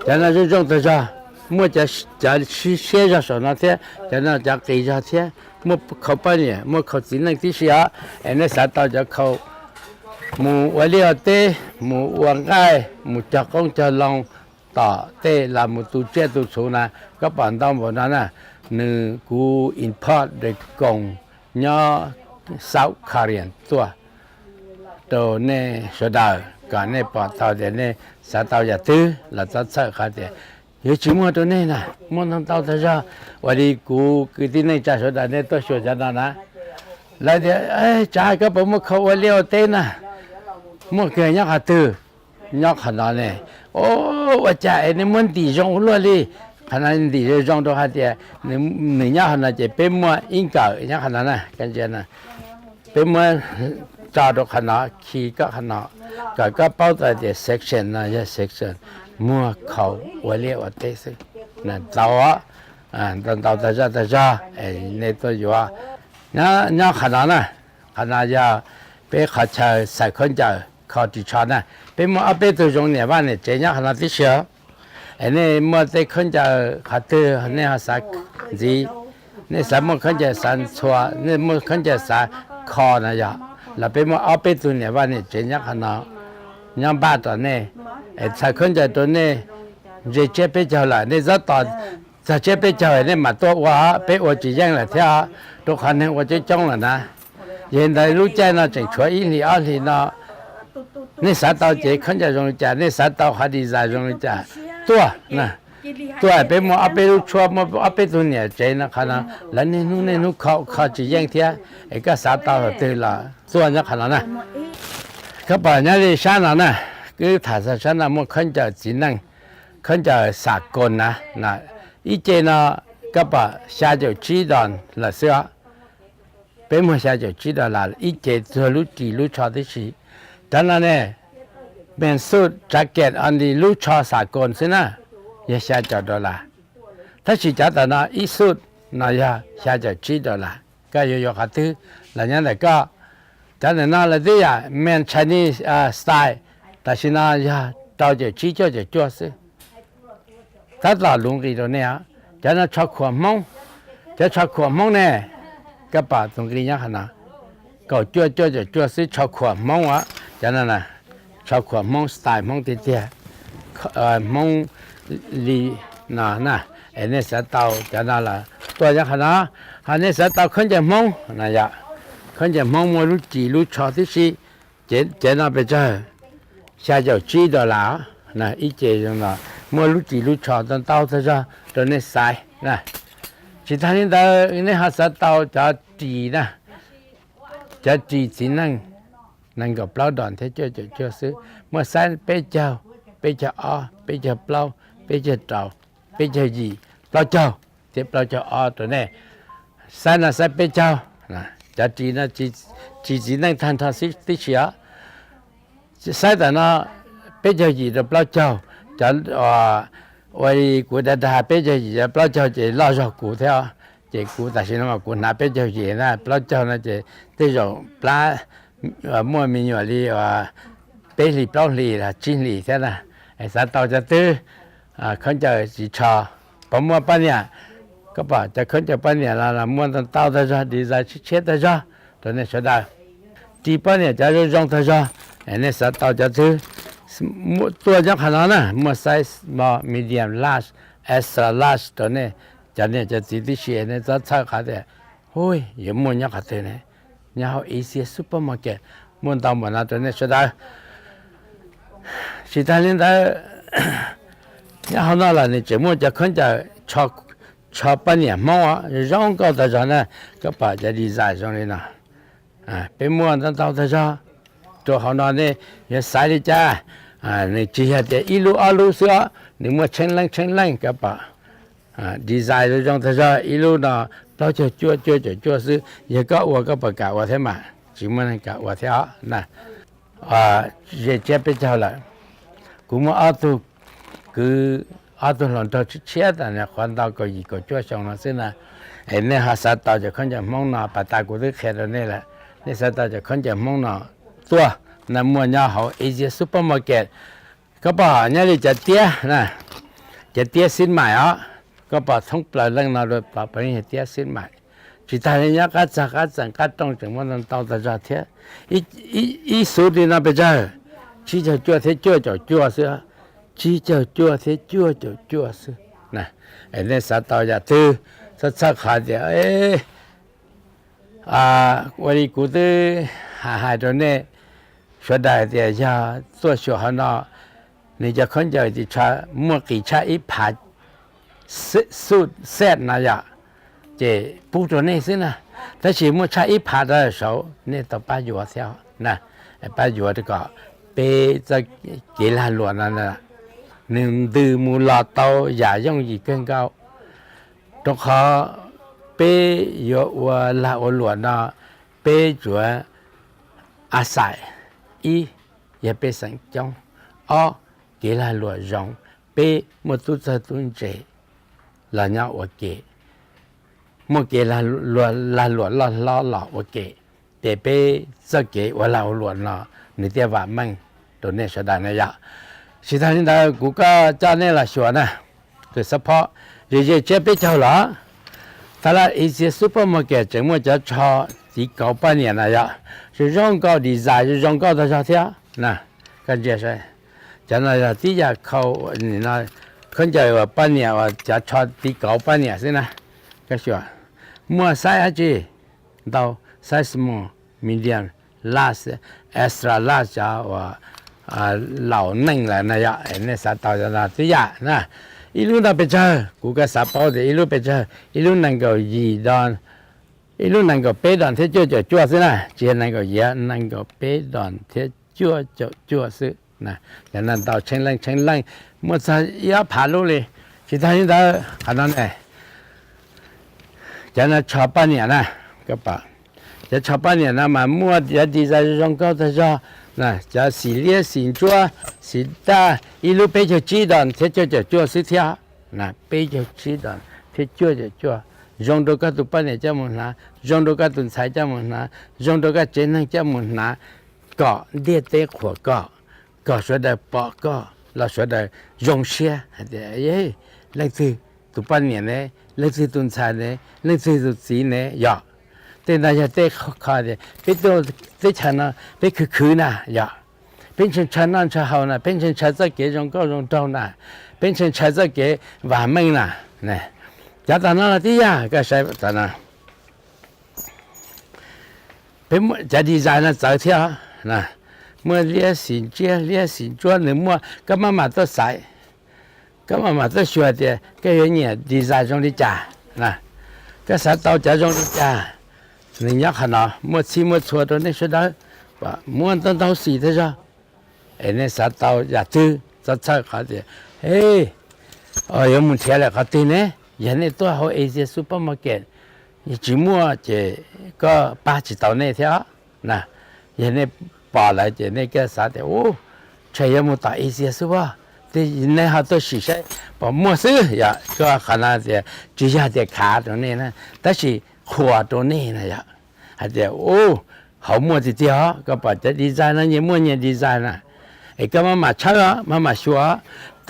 Speaker 1: จันนั้นจงๆท่าจ้าเมื่อจะเสียจะสอนนะเท่จันนั้นจะเกยจะเท่เมื่อเขาไปเนี่ยเมื่อเขาสิ่งนั้นที่เสียไอ้เนี่ยสัตว์ต่อจะเขาหมู่วันเลี้ยเต้หมู่วันไก่หมู่จะคงจะลองต่อเต้ลาหมู่ตูเจ้ตูสูนะก็ปั่นต้องหมดนั้นน่ะหนึ่งกูอินพอร์ตเด็กกงย่อเสาคาเรียนตัวตัวเนี่ยสุดาการเนี่ยปอดเท่าเดี๋ยวเนี่ยสัตว์เต่าจะตื้อแล้วจะเสกขาเดียว有寂寞的呢，莫能到他家，我的姑给的那家说的那多学家的呢，来的哎，家个不么考我了解呢，莫给人家还得，人家看到呢，哦，我家哎，你们弟兄落里，看到你弟兄都还的，人家看到这被么应该，人家看到呢，感觉呢，被么找到看到，去个看到，个包在的 section 那些 section。มัวเขาวัวเลี้ยวเตะสินั่นเต่าตอนเต่าแต่จะไอ้ในตัวอยู่เนี่ยขนาดน่ะขนาดจะไปขัดเชยใส่คนจะเขาติดชาน่ะไปมัวเอาไปตัวตรงเนี่ยว่าเนี่ยเจ้าขนาดที่เชียวไอ้เนี่ยมัวแต่คนจะขัดตัวเนี่ยสักจีเนี่ยสามมัวคนจะสันชัวเนี่ยมัวคนจะสักคอนะจ๊ะแล้วไปมัวเอาไปตัวเนี่ยว่าเนี่ยเจ้าขนาดยังบ้าตัวเนี่ยไอ้ชายคนใจตัวนี้เจ็บไปเจ้าละนี่จะต่อจะเจ็บไปเจ้าเนี่ยมาตัวว่าไปอวดจีแย่งละเท่าตัวคันเนี่ยว่าจะจ้องละนะ现在路在那正确1里2里那，你啥到这看着容易讲，你啥到还得啥容易讲，多那。ตัวไปมัวเอาไปรู้ชัวมัวเอาไปตัวเนี่ยใจนะขนาดแล้วนี่นู่นเขาจีแย่งเทียไอ้ก็สาตาตัวละส่วนนี้ขนาดนะเขาบอกเนี่ยที่ฉันนะคือถ้าฉันนะมันขึ้นจะจีนังขึ้นจะสากลนะอีเจนะก็บอก下就知道了是吧เป็นมัว下就知道了อีเจตัวรู้ชอบที่สิดังนั้นเนี่ยเป็นสูทแจ็คเก็ตอันนี้รู้ชอบสากลสินะ也下脚到了，他是讲的呢，一说那呀下脚知道了，该有下头，人家来讲，咱们那了的呀，man Chinese style， 但是呢呀，到就知道就做事，他老弄里头呢，咱那炒宽蒙，这炒宽蒙呢，个把东西样看呐，搞做就做事炒宽蒙啊，咱那呢，炒宽蒙 style 蒙的的，蒙。里那ไอ้เนี่ยสัตว์เต่าจะนั่นละตัวอย่างขนาดอันนี้สัตว์เต่าขึ้นจะมองนะยะขึ้นจะมองมัวรู้จีรู้ชอที่สิเจน่าไปเจอ下就知道了นะอีเจจังละมัวรู้จีรู้ชอตอนเต่าเธอจะตัวนี้ใส่นะ其他人的那哈สัตว์เต่าจะจีนะจะจีสินั่งกับเปล่าดอนเทเจอซื้อเมื่อใส่ไปเจ้าไปเจ้าไปเจ้าเปล่าไปเจ้าเต่าไปเจ้าจีเปล่าเจ้าเจ็บเปล่าเจ้าตัวนี้ใส่น่ะใส่ไปเจ้านะจะจีน่ะจีนั่งทันทันสิเสียใส่แต่น่ะไปเจ้าจีเปล่าเจ้าจะวันกูได้ด่าไปเจ้าจีเปล่าเจ้าจะล่อจอกูเท่าจะกูแต่ฉันว่ากูน่าไปเจ้าจีนะเปล่าเจ้าน่ะจะได้จงปลามั่วมีอยู่ลีไปหลีเปล่าหลีละจีนหลีเท่านั้นไอ้สัตว์เต่าจะตื้อเขาจะจีชอผมว่าปัญญาก็ป่ะจะเขาจะปัญญาละม้วนเต่าเท่าจะดีใจเช็ดเท่าจะตัวนี้สุดาจีปัญญาจะรู้จังเท่าจะไอ้เนี่ยสัตว์เต่าจะตื้อตัวจะขนาดนั้นม้วนไซส์มา medium large extra large ตัวนี้ cho nên cho chỉ đi xe này cho sao cả thế ôi giờ muốn nhắc thế này nhau Asia supermarket muốn tao mà nó cho nên sẽ ta lên đó nhau nó là này chỉ muốn cho con cho cho半年毛让高的时候呢个把这里在上面呢别摸那到的时候做好那呢也晒的家你接下来一路二路说你莫成冷个把design 的种的时候一路呢到就是也个我个不搞我才嘛只么能搞我才好那也这边好了古么阿都个阿都轮到车的呢换到个一个桌上了是呢那哈啥到就看见梦呢把大姑都开到那了那啥到就看见梦呢多那么要好一些 supermarket ก็บอกเนี่ยจะเตี้ยนะจะเตี้ยสิ้นใหม่อ่ะก็บอกทั้งปลายเรื่องเราโดยปรับไปให้เตี้ยสิ้นใหม่จิตใจเนี่ยก็จะต้องถึงว่าต้องต่อจะเที่ยอีสุดนี่นะไปเจอชี้จะจั่วเที่ยจั่วเสือชี้จะจั่วเที่ยจั่วเสือนะไอ้เนี่ยสัตว์ต่อจะตื้อสักขาเดียววันนี้กูตื้อหายตัวเนี่ย说的这下做小孩呢，你就看着就差莫给差一排set那样，这不做那些呢，但是莫差一排的时候，你都把药掉，那把药这个被这给他乱了呢，你对木拉刀也容易更高，都好被药我拉我乱了，被做阿塞。也被神将给他落容被莫都在蹲着然后我给莫给他落我给得被这给我老落了你得把门都那说的那样其他人的谷歌在那了说呢对 support 这被叫了他了一些 supermarket 怎么叫超ที่เก่าป้าเนี่ยนะยะจะร้องก็ดีใจจะร้องก็ตัวเท่านะกันเจใช่จะนั่นที่จะเขานี่นะคนใจว่าป้าเนี่ยว่าจะชอบที่เก่าป้าเนี่ยสินะก็ชัวมัวใส่อาจีดาวใส่ small medium large extra large จะว่าเหล่าหนึ่งแหละนะยะเนี่ยสัตว์ต่อจะนะที่ยะนะอีลูน่ะไปเจอกูก็สับเป้าแต่อีลูไปเจออีลูนั่งก็ยีดอน一路能够背到他做事呢，只能够也能够背到他做事呢。然后到成人，莫在要爬路嘞，其他人都可能呢，然后超半年了，个吧，这超半年了嘛，莫也地在上高的时那这洗脸洗桌洗的，一路背着鸡蛋，他做事条，那背着鸡蛋，他做。用到个都半年这么难，用到个都才这么难，用到个真能这么难，搞列得火搞说的报告，老说的用些，耶，类似都半年呢，类似都才呢，类似都几呢呀，对那些得考的，别都得成了，别去呢呀，变成成难成好呢，变成成这给种各种招呢，变成成这给完美了，呢。จะตอนนั้นที่ยาก็ใช้ตอนนั้นเป็นจะดีใจนะจะเที่ยวนะเมื่อเลี้ยสินเจ้าเลี้ยสินจวนหรือมั่วก็มาตัวใส่ก็มาตัวช่วยเดียก็อย่างเงี้ยดีใจตรงที่จ่านะก็สัตว์เต่าจะตรงที่จ่านี่ยักษ์ขนาดมั่วชีมั่วชัวตัวนี้สุดท้ายว่ามั่วต้นเต่าสีเท่าไหร่ไอ้เนี่ยสัตว์เต่าอยากตื้อจะใช้เขาเดียเฮ้ยยังมุ่งเที่ยวเลยเขาตีเนี่ยอย่างนี้ตัวเขาเอเชียซูเปอร์มาร์เก็ตจิมัวเจก็ป้าจิตเอาเนี่ยเท่านะอย่างนี้ป่าอะไรเจนี่ก็สาธิตโอ้ใช่ยังมุ่งต่อเอเชียซูเปอร์ที่ในเขาตัวสิใช่ป่ามัวซื้ออย่าก็ขนาดเจจีจ่าเจขาตัวนี้นะแต่สิขวดตัวนี้นะอย่าอาจจะโอ้เขามัวจิตเดียวก็ป่าจะดีใจนะยังมัวเนี่ยดีใจนะไอ้ก็มาชักมาชัว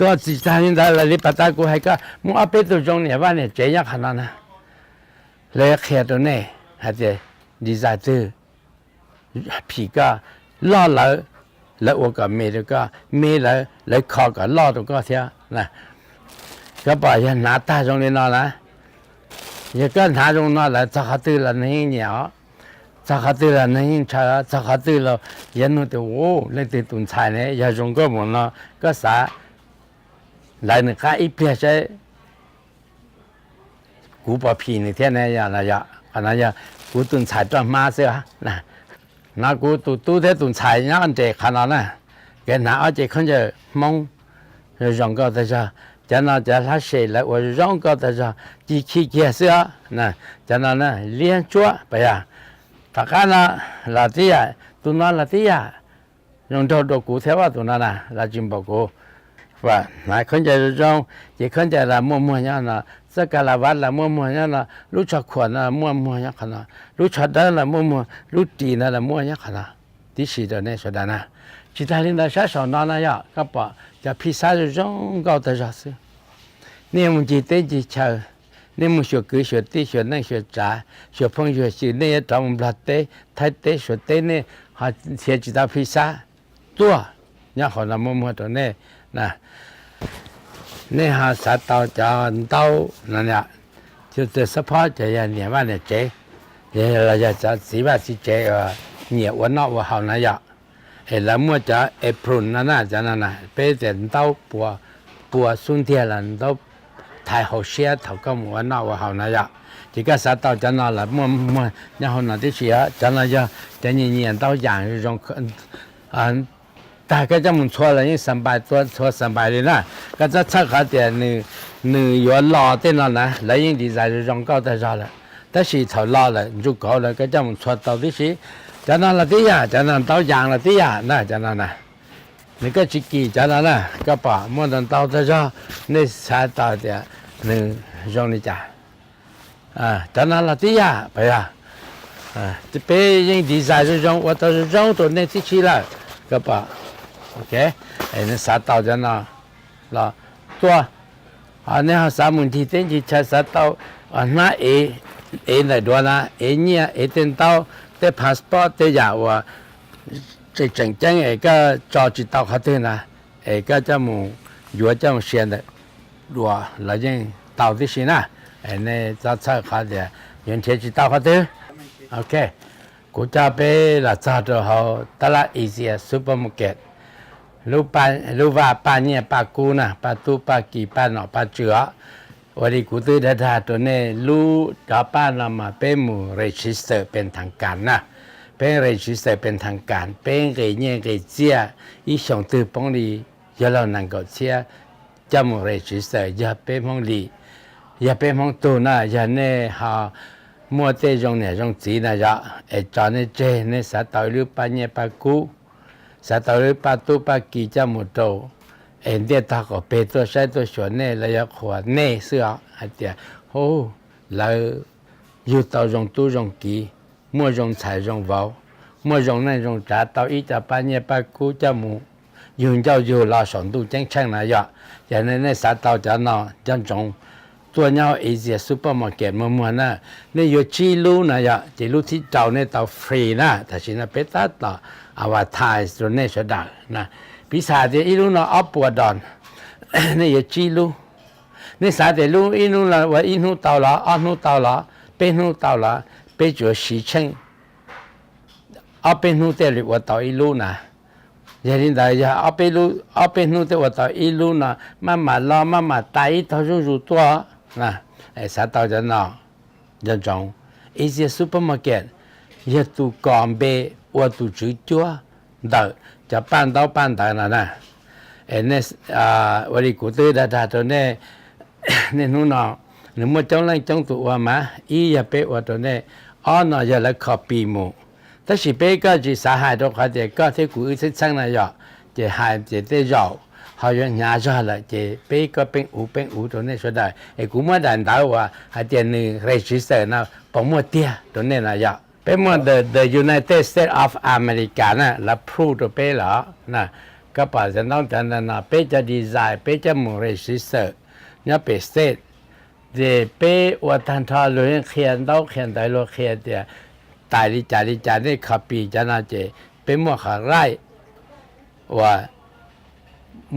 Speaker 1: ตัวจิตใจนี่ได้เลยปัตตากูให้ก็มึงเอาไปตัวจงเนี่ยว่าเนี่ยเจียขนาดนะเลยแค่ตัวนี้อาจจะดีใจตื้อผีก็ล่อเลยแล้ว我ก็เมย์ก็เมย์เลยคอก็ล่อตัวก็เท่านะก็บอกอย่าหน้าตาจงเลยนอนนะ也跟他中那来扎哈对了那一鸟，扎哈对了那一车，扎哈对了也弄得哦，那得炖菜呢，也中个么呢，个啥，来那个一边是。古巴皮那天呢呀，那呀，那呀，古炖菜专马是啊，那古都在炖菜，然后这看到呢，给那而且看着忙，让高的说，在那在他谁来，我让高的说，机器解释啊，那在那呢连做不呀，他看了老弟呀，都那老弟呀，让到古台湾都那呢，那金宝古。ว่าหลายคนจะร้องจะคนจะละมัวเนี่ยนะสักกะละวัดละมัวเนี่ยนะรู้จักขวัญนะมัวเนี่ยขนาดรู้จักได้ละมัวรู้ตีนะละมัวเนี่ยขนาดที่สี่ตัวนี้สุดานะจิตาลินดาชาสอนนั่นยะก็ปะจะพิษาจะร้องก็แต่จะสิเนี่ยมันจิตเตจิเชอเนี่ยมันช่วยกุศลที่ช่วยนั่งช่วยจ่าช่วยพงช่วยสื่อเนี่ยทำบลัดเตไทยเตช่วยเตเนี่ยหาเสียจิตาพิษาตัวเนี่ยขนาดมัวตัวนี้นะนี่หาสัตว์เต่าจานเต่านั่นเนี่ย就是สภาพจะยังเนี่ยว่าเนี่ยเจ๊เราจะสีว่าสีเจ๊เนี่ยวันนอกว่าเขาเนี่ยเห็นแล้วมั่วจะเอพรุนนั่นน่ะจะนั่นน่ะเป็นแต่เต่าปัวสุนเทียนเต่าไทยเขาเชียเขาก็วันนอกว่าเขาเนี่ยที่ก็สัตว์เต่าจะนั่นแหละมั่วเนี่ยเขาหน้าที่เชียจะนั่นจะเนี่ยเต่าอย่าง这种大概这么错了，因300多错300的呢，搿只出好点你要老的了呢，来人的在让高的上了，但是头老了你就高了，搿这么错到底是，在那了的呀，在那到阳了的呀，那在那呢，那个自己在那呢，搿把莫能到的上，你才到的，你让你家，在那了的呀，不呀，这别人的在让我都是让到那地去了，搿把。OK， 那啥到着呢？了，多那啥问题？等于吃啥到那来多呢？年等到的 passport 的呀，我这真正个早知道好的呢，个这么越这么现的，我来人到底是呢？那早餐好的，原天知道好的 ，OK， 国家被了早着好，到了一些 supermarket。รู้ว่าป้าเนี่ยป้ากูนะป้าตู้ป้ากี่ป้าหนอป้าเจือวันนี้กูตื้อดาตัวเนี่ยรู้กับป้านำมาเป็นหมู่เรจิสเตอร์เป็นทางการนะเป็นเรจิสเตอร์เป็นทางการเป็นเกี่ยเนี่ยเกี่ยเจียอีช่องตื้อปงลีอย่าเรานั่งก็เชียจำหมู่เรจิสเตอร์อย่าเป็นปงลีอย่าเป็นปงตัวนะอย่าเนี่ยหามัวเตจงเนี่ยจงจีนะอย่าจอนเนี่ยเจเนี่ยสัตว์ต่อยรู้ป้าเนี่ยป้ากูสัตว์ป้าตู้ป้ากี่จมูกโตเดียตาก็เป็นตัวใช้ตัวส่วนเนี่ยระยะขวดเนี่ยเสื้ออันเดียโอ้เราอยู่ต่อจงตู้จงกี่มั่วจงใช้จงเบามั่วจงนั่นจงจ่าต่ออีจ่าป้าเนี่ยป้ากูจมูกยืนเจ้าอยู่รอสอนตู้แจ้งแช่งนะอย่างนั้นเนี่ยสัตว์จะนอนจังจงตัวเงาเอเชียซูเปอร์มาร์เก็ตมัวน่ะเนี่ยอยู่จีรูนะจีรูที่เจ้าเนี่ยต่อฟรีนะแต่สินะเป็นต่ออวตารตัวนี้สุดานะพิศาจอีลูน่ะอัปปวดอนนี่อย่าจีลูนี่สาเดลูอีนูละว่าอีนูเต่าละอันูเต่าละเป็นนูเต่าละเป็นจุดสีเชิงเอาเป็นนูเตลิว่าเต่าอีลูนะอย่างนี้ได้ยาเอาเป็นนูเตว่าเต่าอีลูนะมาล้อมาตายเท่ารู้ตัวนะไอ้สัตว์เต่าจะนอจะจงเอเชียซูเปอร์มาร์เก็ตยัตุกอมเบ我都知道的，就搬到了呢。那我的古代的他说呢，那弄那，那么将来将做我嘛，伊也被我说呢，那也来考闭幕，但是被个就杀害到他的个体古一些生了呀，就还就得绕。好像伢子了，就被个病无ตัวนี้说的，กูไม่ได้ด่าว่า还点你 register 那帮我爹ตัวนี้นะ呀。เป็นว่า the United States of America นะและพูดตัวเป็นหรอนะก็ป่าจะต้องจันนะเป็นจะดีไซน์เป็นจะมูเรจิสเตอร์เนี่ยเป็น state เดี๋ยวเป็นว่าทันทอเลยเขียนได้เราเขียนเดี๋ยวตายดิจ่าได้ขับปีจะน่าจะเป็นว่าขายไรว่า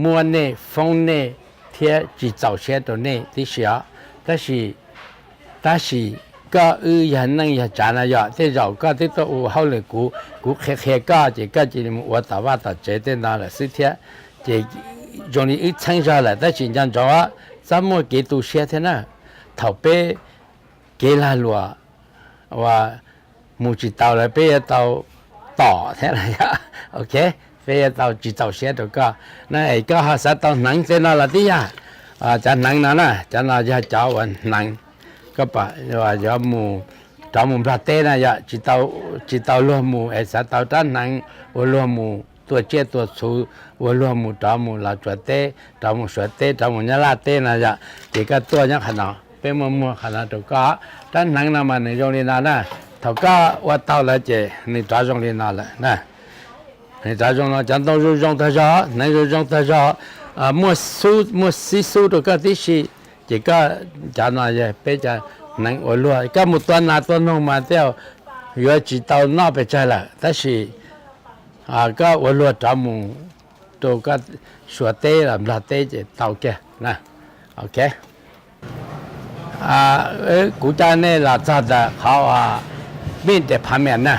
Speaker 1: มัวเนี่ยฟงเนี่ยเทียจีเจ้าเชียตัวนี้ที่เสียแต่是但是个人能也讲了呀，这绕个这都有后来古黑个这个这我打话打这的那了是天，这容易一撑下来，但是人家啊，怎么给都些的呢？头被给了罗，我目前到了被到ต่อ的了呀 ，OK， 被到知道些这个，那一个还是到能在那了的呀，จะ能นะจะน่าจะเจ้าวัน能。ก็ปะว่าจะมูจอมูพระเต้นะยะจิตเอาลัวมูไอ้สัตว์ด้านหนังวัวลัวมูตัวเจ้ตัวสูวัวลัวมูจอมูลาจวดเต้จอมูสวดเต้จอมูยะลาเต้นะยะจีก็ตัวยังขนาดเป็นมัวขนาดตัวก็ด้านหนังนะมันในโรงเรียนนะเขาก็ว่าเต่าละเจในจอโรงเรียนนะนะในจอโรงเรียนจันต้องรู้จงทศในรู้จงทศมัวซีสู้ตัวก็ที่ชี这个讲那些比较能我录，个木端拿端弄嘛掉，有知道那边在了，但是个我录咱们都个说对了，那对就到个那 ，OK， 古代呢老早的好面的盘面呢，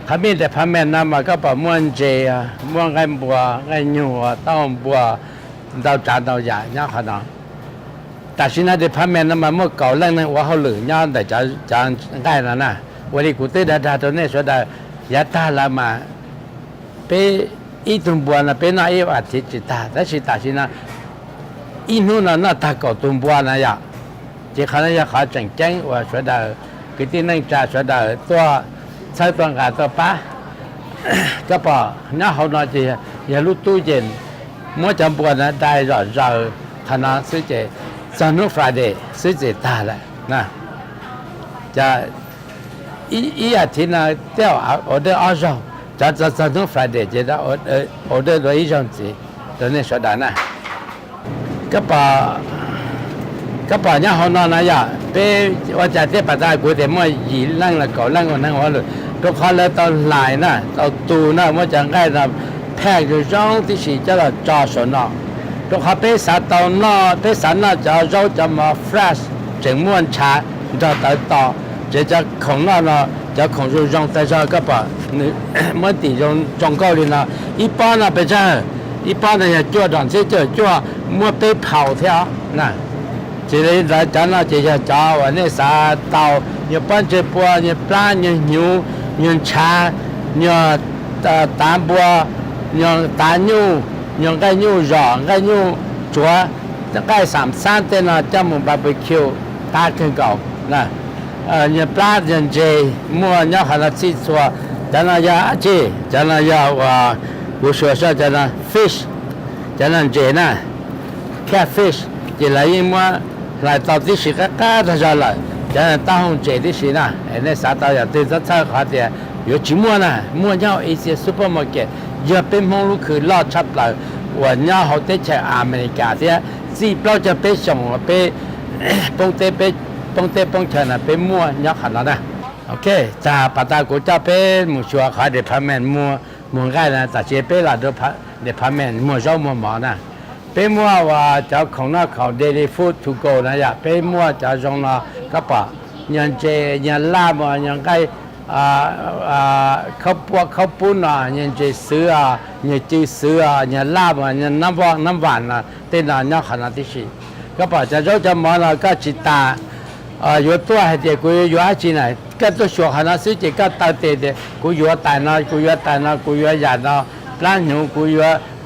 Speaker 1: 他面的盘面那么个把木节木干布干牛刀布到炸到呀，那可能。但是那的盘面那么莫搞了呢，我好冷呀，的讲干了呢。我的古代的他都那说的，也打了嘛，被一顿波呢，被那一瓦提起打，但是呢，一弄呢那他搞顿波呢呀，这可能也好整整，我说的，给的那家说的多，才多个多八，个把那好那些也路ตู้เย็น莫讲波呢，带绕他那是这。สนุกฟรายเดย์ซื้อเจตาแหละนะจะอีอาทิตย์นะเดี๋ยวออเดอร์อาจจะสนุกฟรายเดย์จะได้ออเดอร์โดยอีจังจีตัวนี้สุดานะก็ป่าเนี่ยเขานอนนะอย่าไปว่าจะเที่ยวปัตตานีกูแต่เมื่อยีนั่งละก่อนั่งวันนั่งวันเลยตัวเขาเลยตอนหลายนะตอนตูนะเมื่อจะง่ายนะแพงอยู่ช่องที่สี่จะเราจ่อสนอตัวเขาไปสัตว์ตอนนอไปสัตว์น่ะจะเราจะมา fresh 整ม้วนชาจะต่อจะของน่ะเนาะจะของ就用在这个吧你没地用高的呢一般呢不是一般的也做上去就做没被跑掉那这里在咱那这些找我那啥到你搬这波你plan你牛你茶你蛋波你蛋牛用个牛肉，个牛做，个3天呢，专门barbecue打更高，那你不然这么你还能自做，咱那要咱那要我说咱那 fish， 咱那这呢 catfish， 这来因么来到底是个干的啥了，咱大红这的是呢，那啥到要对这菜好的，有几么呢？么要一些 supermarket。จะเป็นมองลูกคือลอดชับเราวันนี้เขาได้ใช้อเมริกาที่สิเราจะไปส่งไปปงเตปงเชนะไปมั่วยักษ์ขนาดนั้นโอเคจะปัตตากูจะเป็นหมู่ชัวขายเดพาร์เมนต์มั่วง่ายนะแต่เชื่อไปละเดพาร์เมนต์มั่วเจ้ามั่วหมอนะเป็นมั่วว่าเจ้าของน่ะเขา daily food to go นะอย่าเป็นมั่วเจ้าจงน่ะก็ป่ะยังเจยังลาบยังไก่เขาปุ้นยังจะซื้อยังจะซื้อยังลาบยังน้ำหวานเต้นยังขนาดที่สิก็ป่ะจะเราจะมองก็จิตตาอยู่ตัวให้เด็กกูอยู่อาชีพไหนก็ตัวชัวขนาดสิเด็กก็ตาเตะกูอยู่ตายนะกูอยู่ตายนะกูอยู่ยานะปลาหนูกูอยู่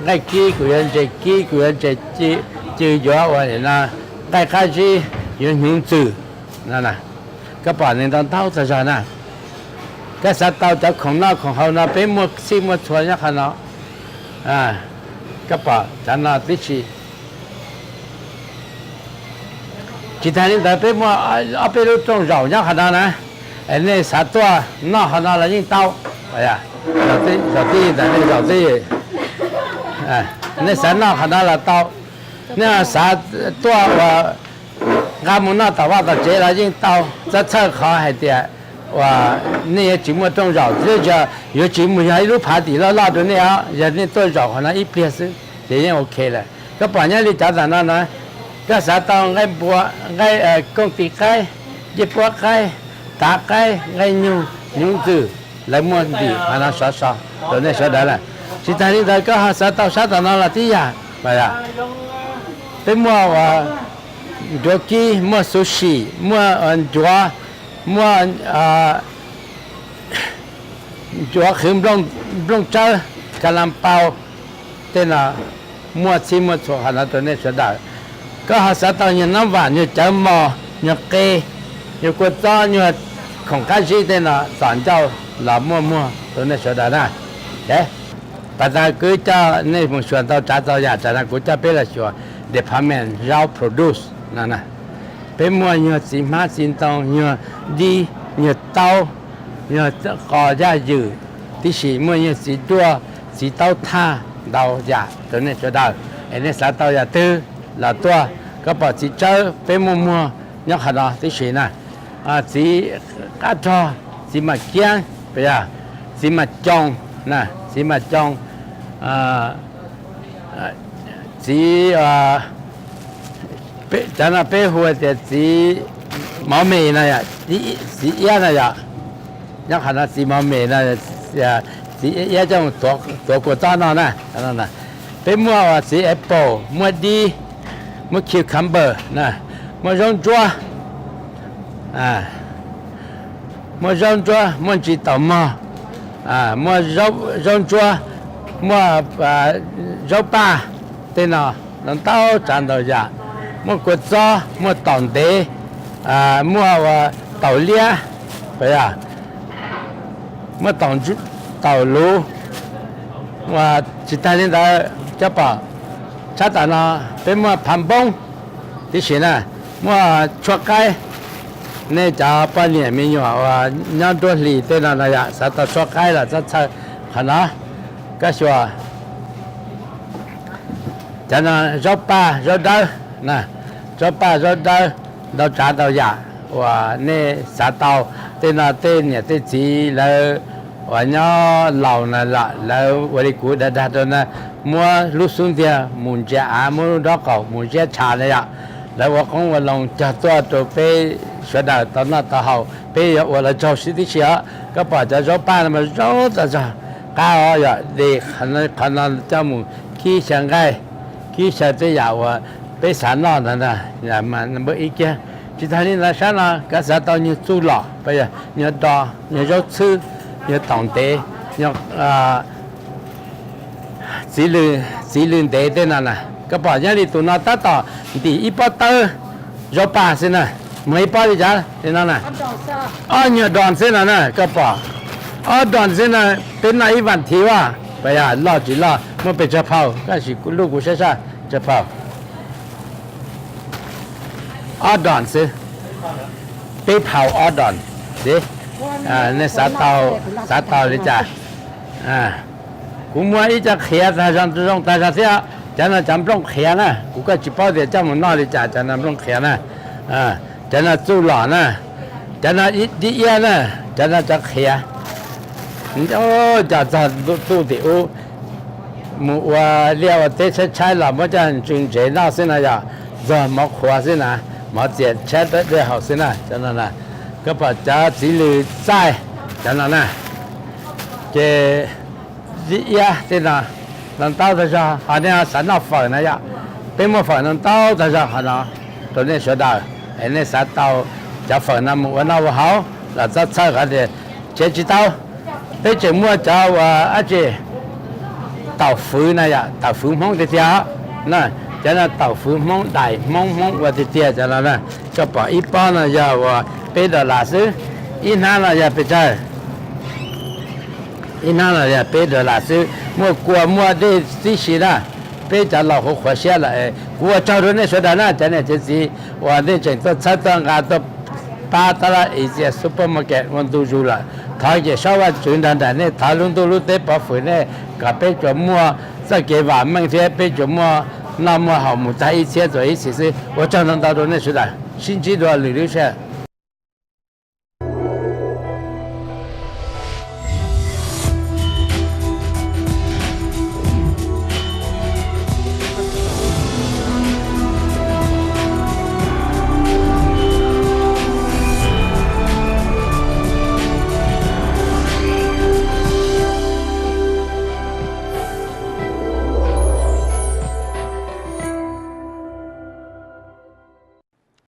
Speaker 1: ไก่กี้กูยังจะกี้กูยังจะจีอยู่วันนี้นะไก่ข้าจียังหนุ่มจืดนั่นนะก็ป่ะในตอนเท่าจะนะก็สัตว์เต่าจากของนอกของเขานะเป็นหมดสิ่งหมดส่วนอย่างขนาดก็ป่ะฉันน่ะที่ชีจิตใจนี่แต่เป็นหมดเอาไปรู้ตรงเราอย่างขนาดนะไอ้นี่สัตว์ตัวนอกขนาดละยิ่งเต่าไปเราที่แต่นี่เราที่นี่สัตว์นอกขนาดละเต่าเนี่ยสัตว์ตัวว่างามุนน่ะแต่ว่าแต่เจละยิ่งเต่าจะเชื่อเขาให้เดียว่า那些节目中绕，这叫有节目还一路爬地了，拉着那样，人家多绕可能一边是，这样 OK 了。个半夜里早上那呢，个啥当爱播爱工地开， chỉ bó cái tá cái ngay nhung từ lấy mua đi mà nó sợ rồi nên sợ đó là chỉ ta đi tới có họ sợ tao nó là tí à vậy à tới mua và đồ kia mua sushi mua mua chúa khử rong chơi cả làm bao tên là mua chi mua chỗ họ nó tôi nên sợ đó có họ sợ tao như nắm vàng như chở mò như cây như quật to như không cái gì tên là sản châu là mua tôi nên sợ đó nè đấy bà ta cứ cho nên một số tao trả tao nhà trả là cứ cho biết là số department rau produce nè bên mua như xí má xí tao như đi như tao như cò ra dữ tí xí mua như xí tua xí tao tha đào giả tôi nên sợ đó anh nên sao tao giả tư là tua có bảo xí chơi bên mua nhóc hả đó tí xí nè xí cá trò xí mà kiêng bây giờ xí mà trồng nè xí mà trồng xí cho nó bé hoa thì xí máu mì này xí yên này ạ nhóc hả nó xí máu mì này xí yên trong tổ của ta nó nè bé mua xí apple mua đi mua cucumber nè mua rong chua mua rong chua mua chỉ tàu mò mua rong chua mua rau ba tên nào nó tao chán đầu dạ mua quất gió mua tòn đế mua tàu lia vậy à mua tàu lú và chỉ ta lên đó cho bảo chắc là nó bên mua phàm bông tí xí nè mua chuột cái nên cho bao nhiêu mình nhỏ và nhau đôi lì tên là này ạ sao tao chuột cái là rất sao hả nó cái số cho nên rau ba rau đau nè rau ba rau đau trả đau giả và nên xã tàu tên là tên nhà tên chỉ là và nhau lẩu là và đi cũ đã đạt rồi nè mua lúc xuống thì muốn chả mua đó cậu muốn chả trà này ạ là và con và lòng chả tôi về sửa đời tao nó tao hậu về và là cho sĩ tí xíu các bà cho rau ba mà rau ta cho cao rồi để khả năng cho mình khi sang gai khi sang tới giàu và bé sản nó nè là mà nó ý kia chỉ thấy là sao là cái sản tao như chú lọ bây giờ như đò như rau sư như tổng tế như xí lươn tế thế nào nè các bạn nhớ đi tụi nó tát tỏ thì ít bao tơ rau ba xin nè mấy bao đi chả thế nào nè như đòn xin nè các bạn đòn xin nè bên này vẫn thiếu à bây giờ lo chỉ lo mà bị chập phao cái gì cũng lúc cũng sẽ sao chập phao đòn xin bị phao đòn đấy nên xã tàu đi chả cũng mua ít cho khé ta trong ta ra thế cho nên chấm trong khé nè cũng có chỉ bao giờ cho mình nói đi chả cho nên trong khé nè cho nên chú lọ nè cho nên ít đi nè cho nên cho khé cho tu thì mua liệu để chơi chơi là mới cho chuyện chế nào xin này giờ giờ mất khóa xin nè mất tiền chơi tới để học xin nè cho nên là các bạn cho chỉ lì sai cho nên nè cái gì thế nào lần tao tới giờ họ nên sản xuất phần này ạ bên một phần lần tao tới giờ họ nó tôi nên sửa đời nên sản tao cho phần năm một năm hảo là rất sai cái gì chế chỉ tao bây giờ mua cho chị tàu phứ này ạ tàu phứ mong thì theo nè cho nên tàu phứ mong đại mong và thì theo cho nên là cho bỏ ít bao này giờ và bây giờ là xứ ít năm là giờ bây giờ ít năm là giờ bây giờ là xứ mua đi tí xí nè bây giờ là họ khỏe xe lại của cho rồi này số đó nè cho nên chỉ gì và nên chỉ tôi sát tăng cả tôi ba ta là ý chí supermarket muốn tu du là thay cái sau đó chuyển đến đây này thay luôn tu luôn để bảo vệ này cả bây giờ mua这给我们这bây giờ mua那么好，我在一切做一些事，我常常到那是的，星期多旅游去。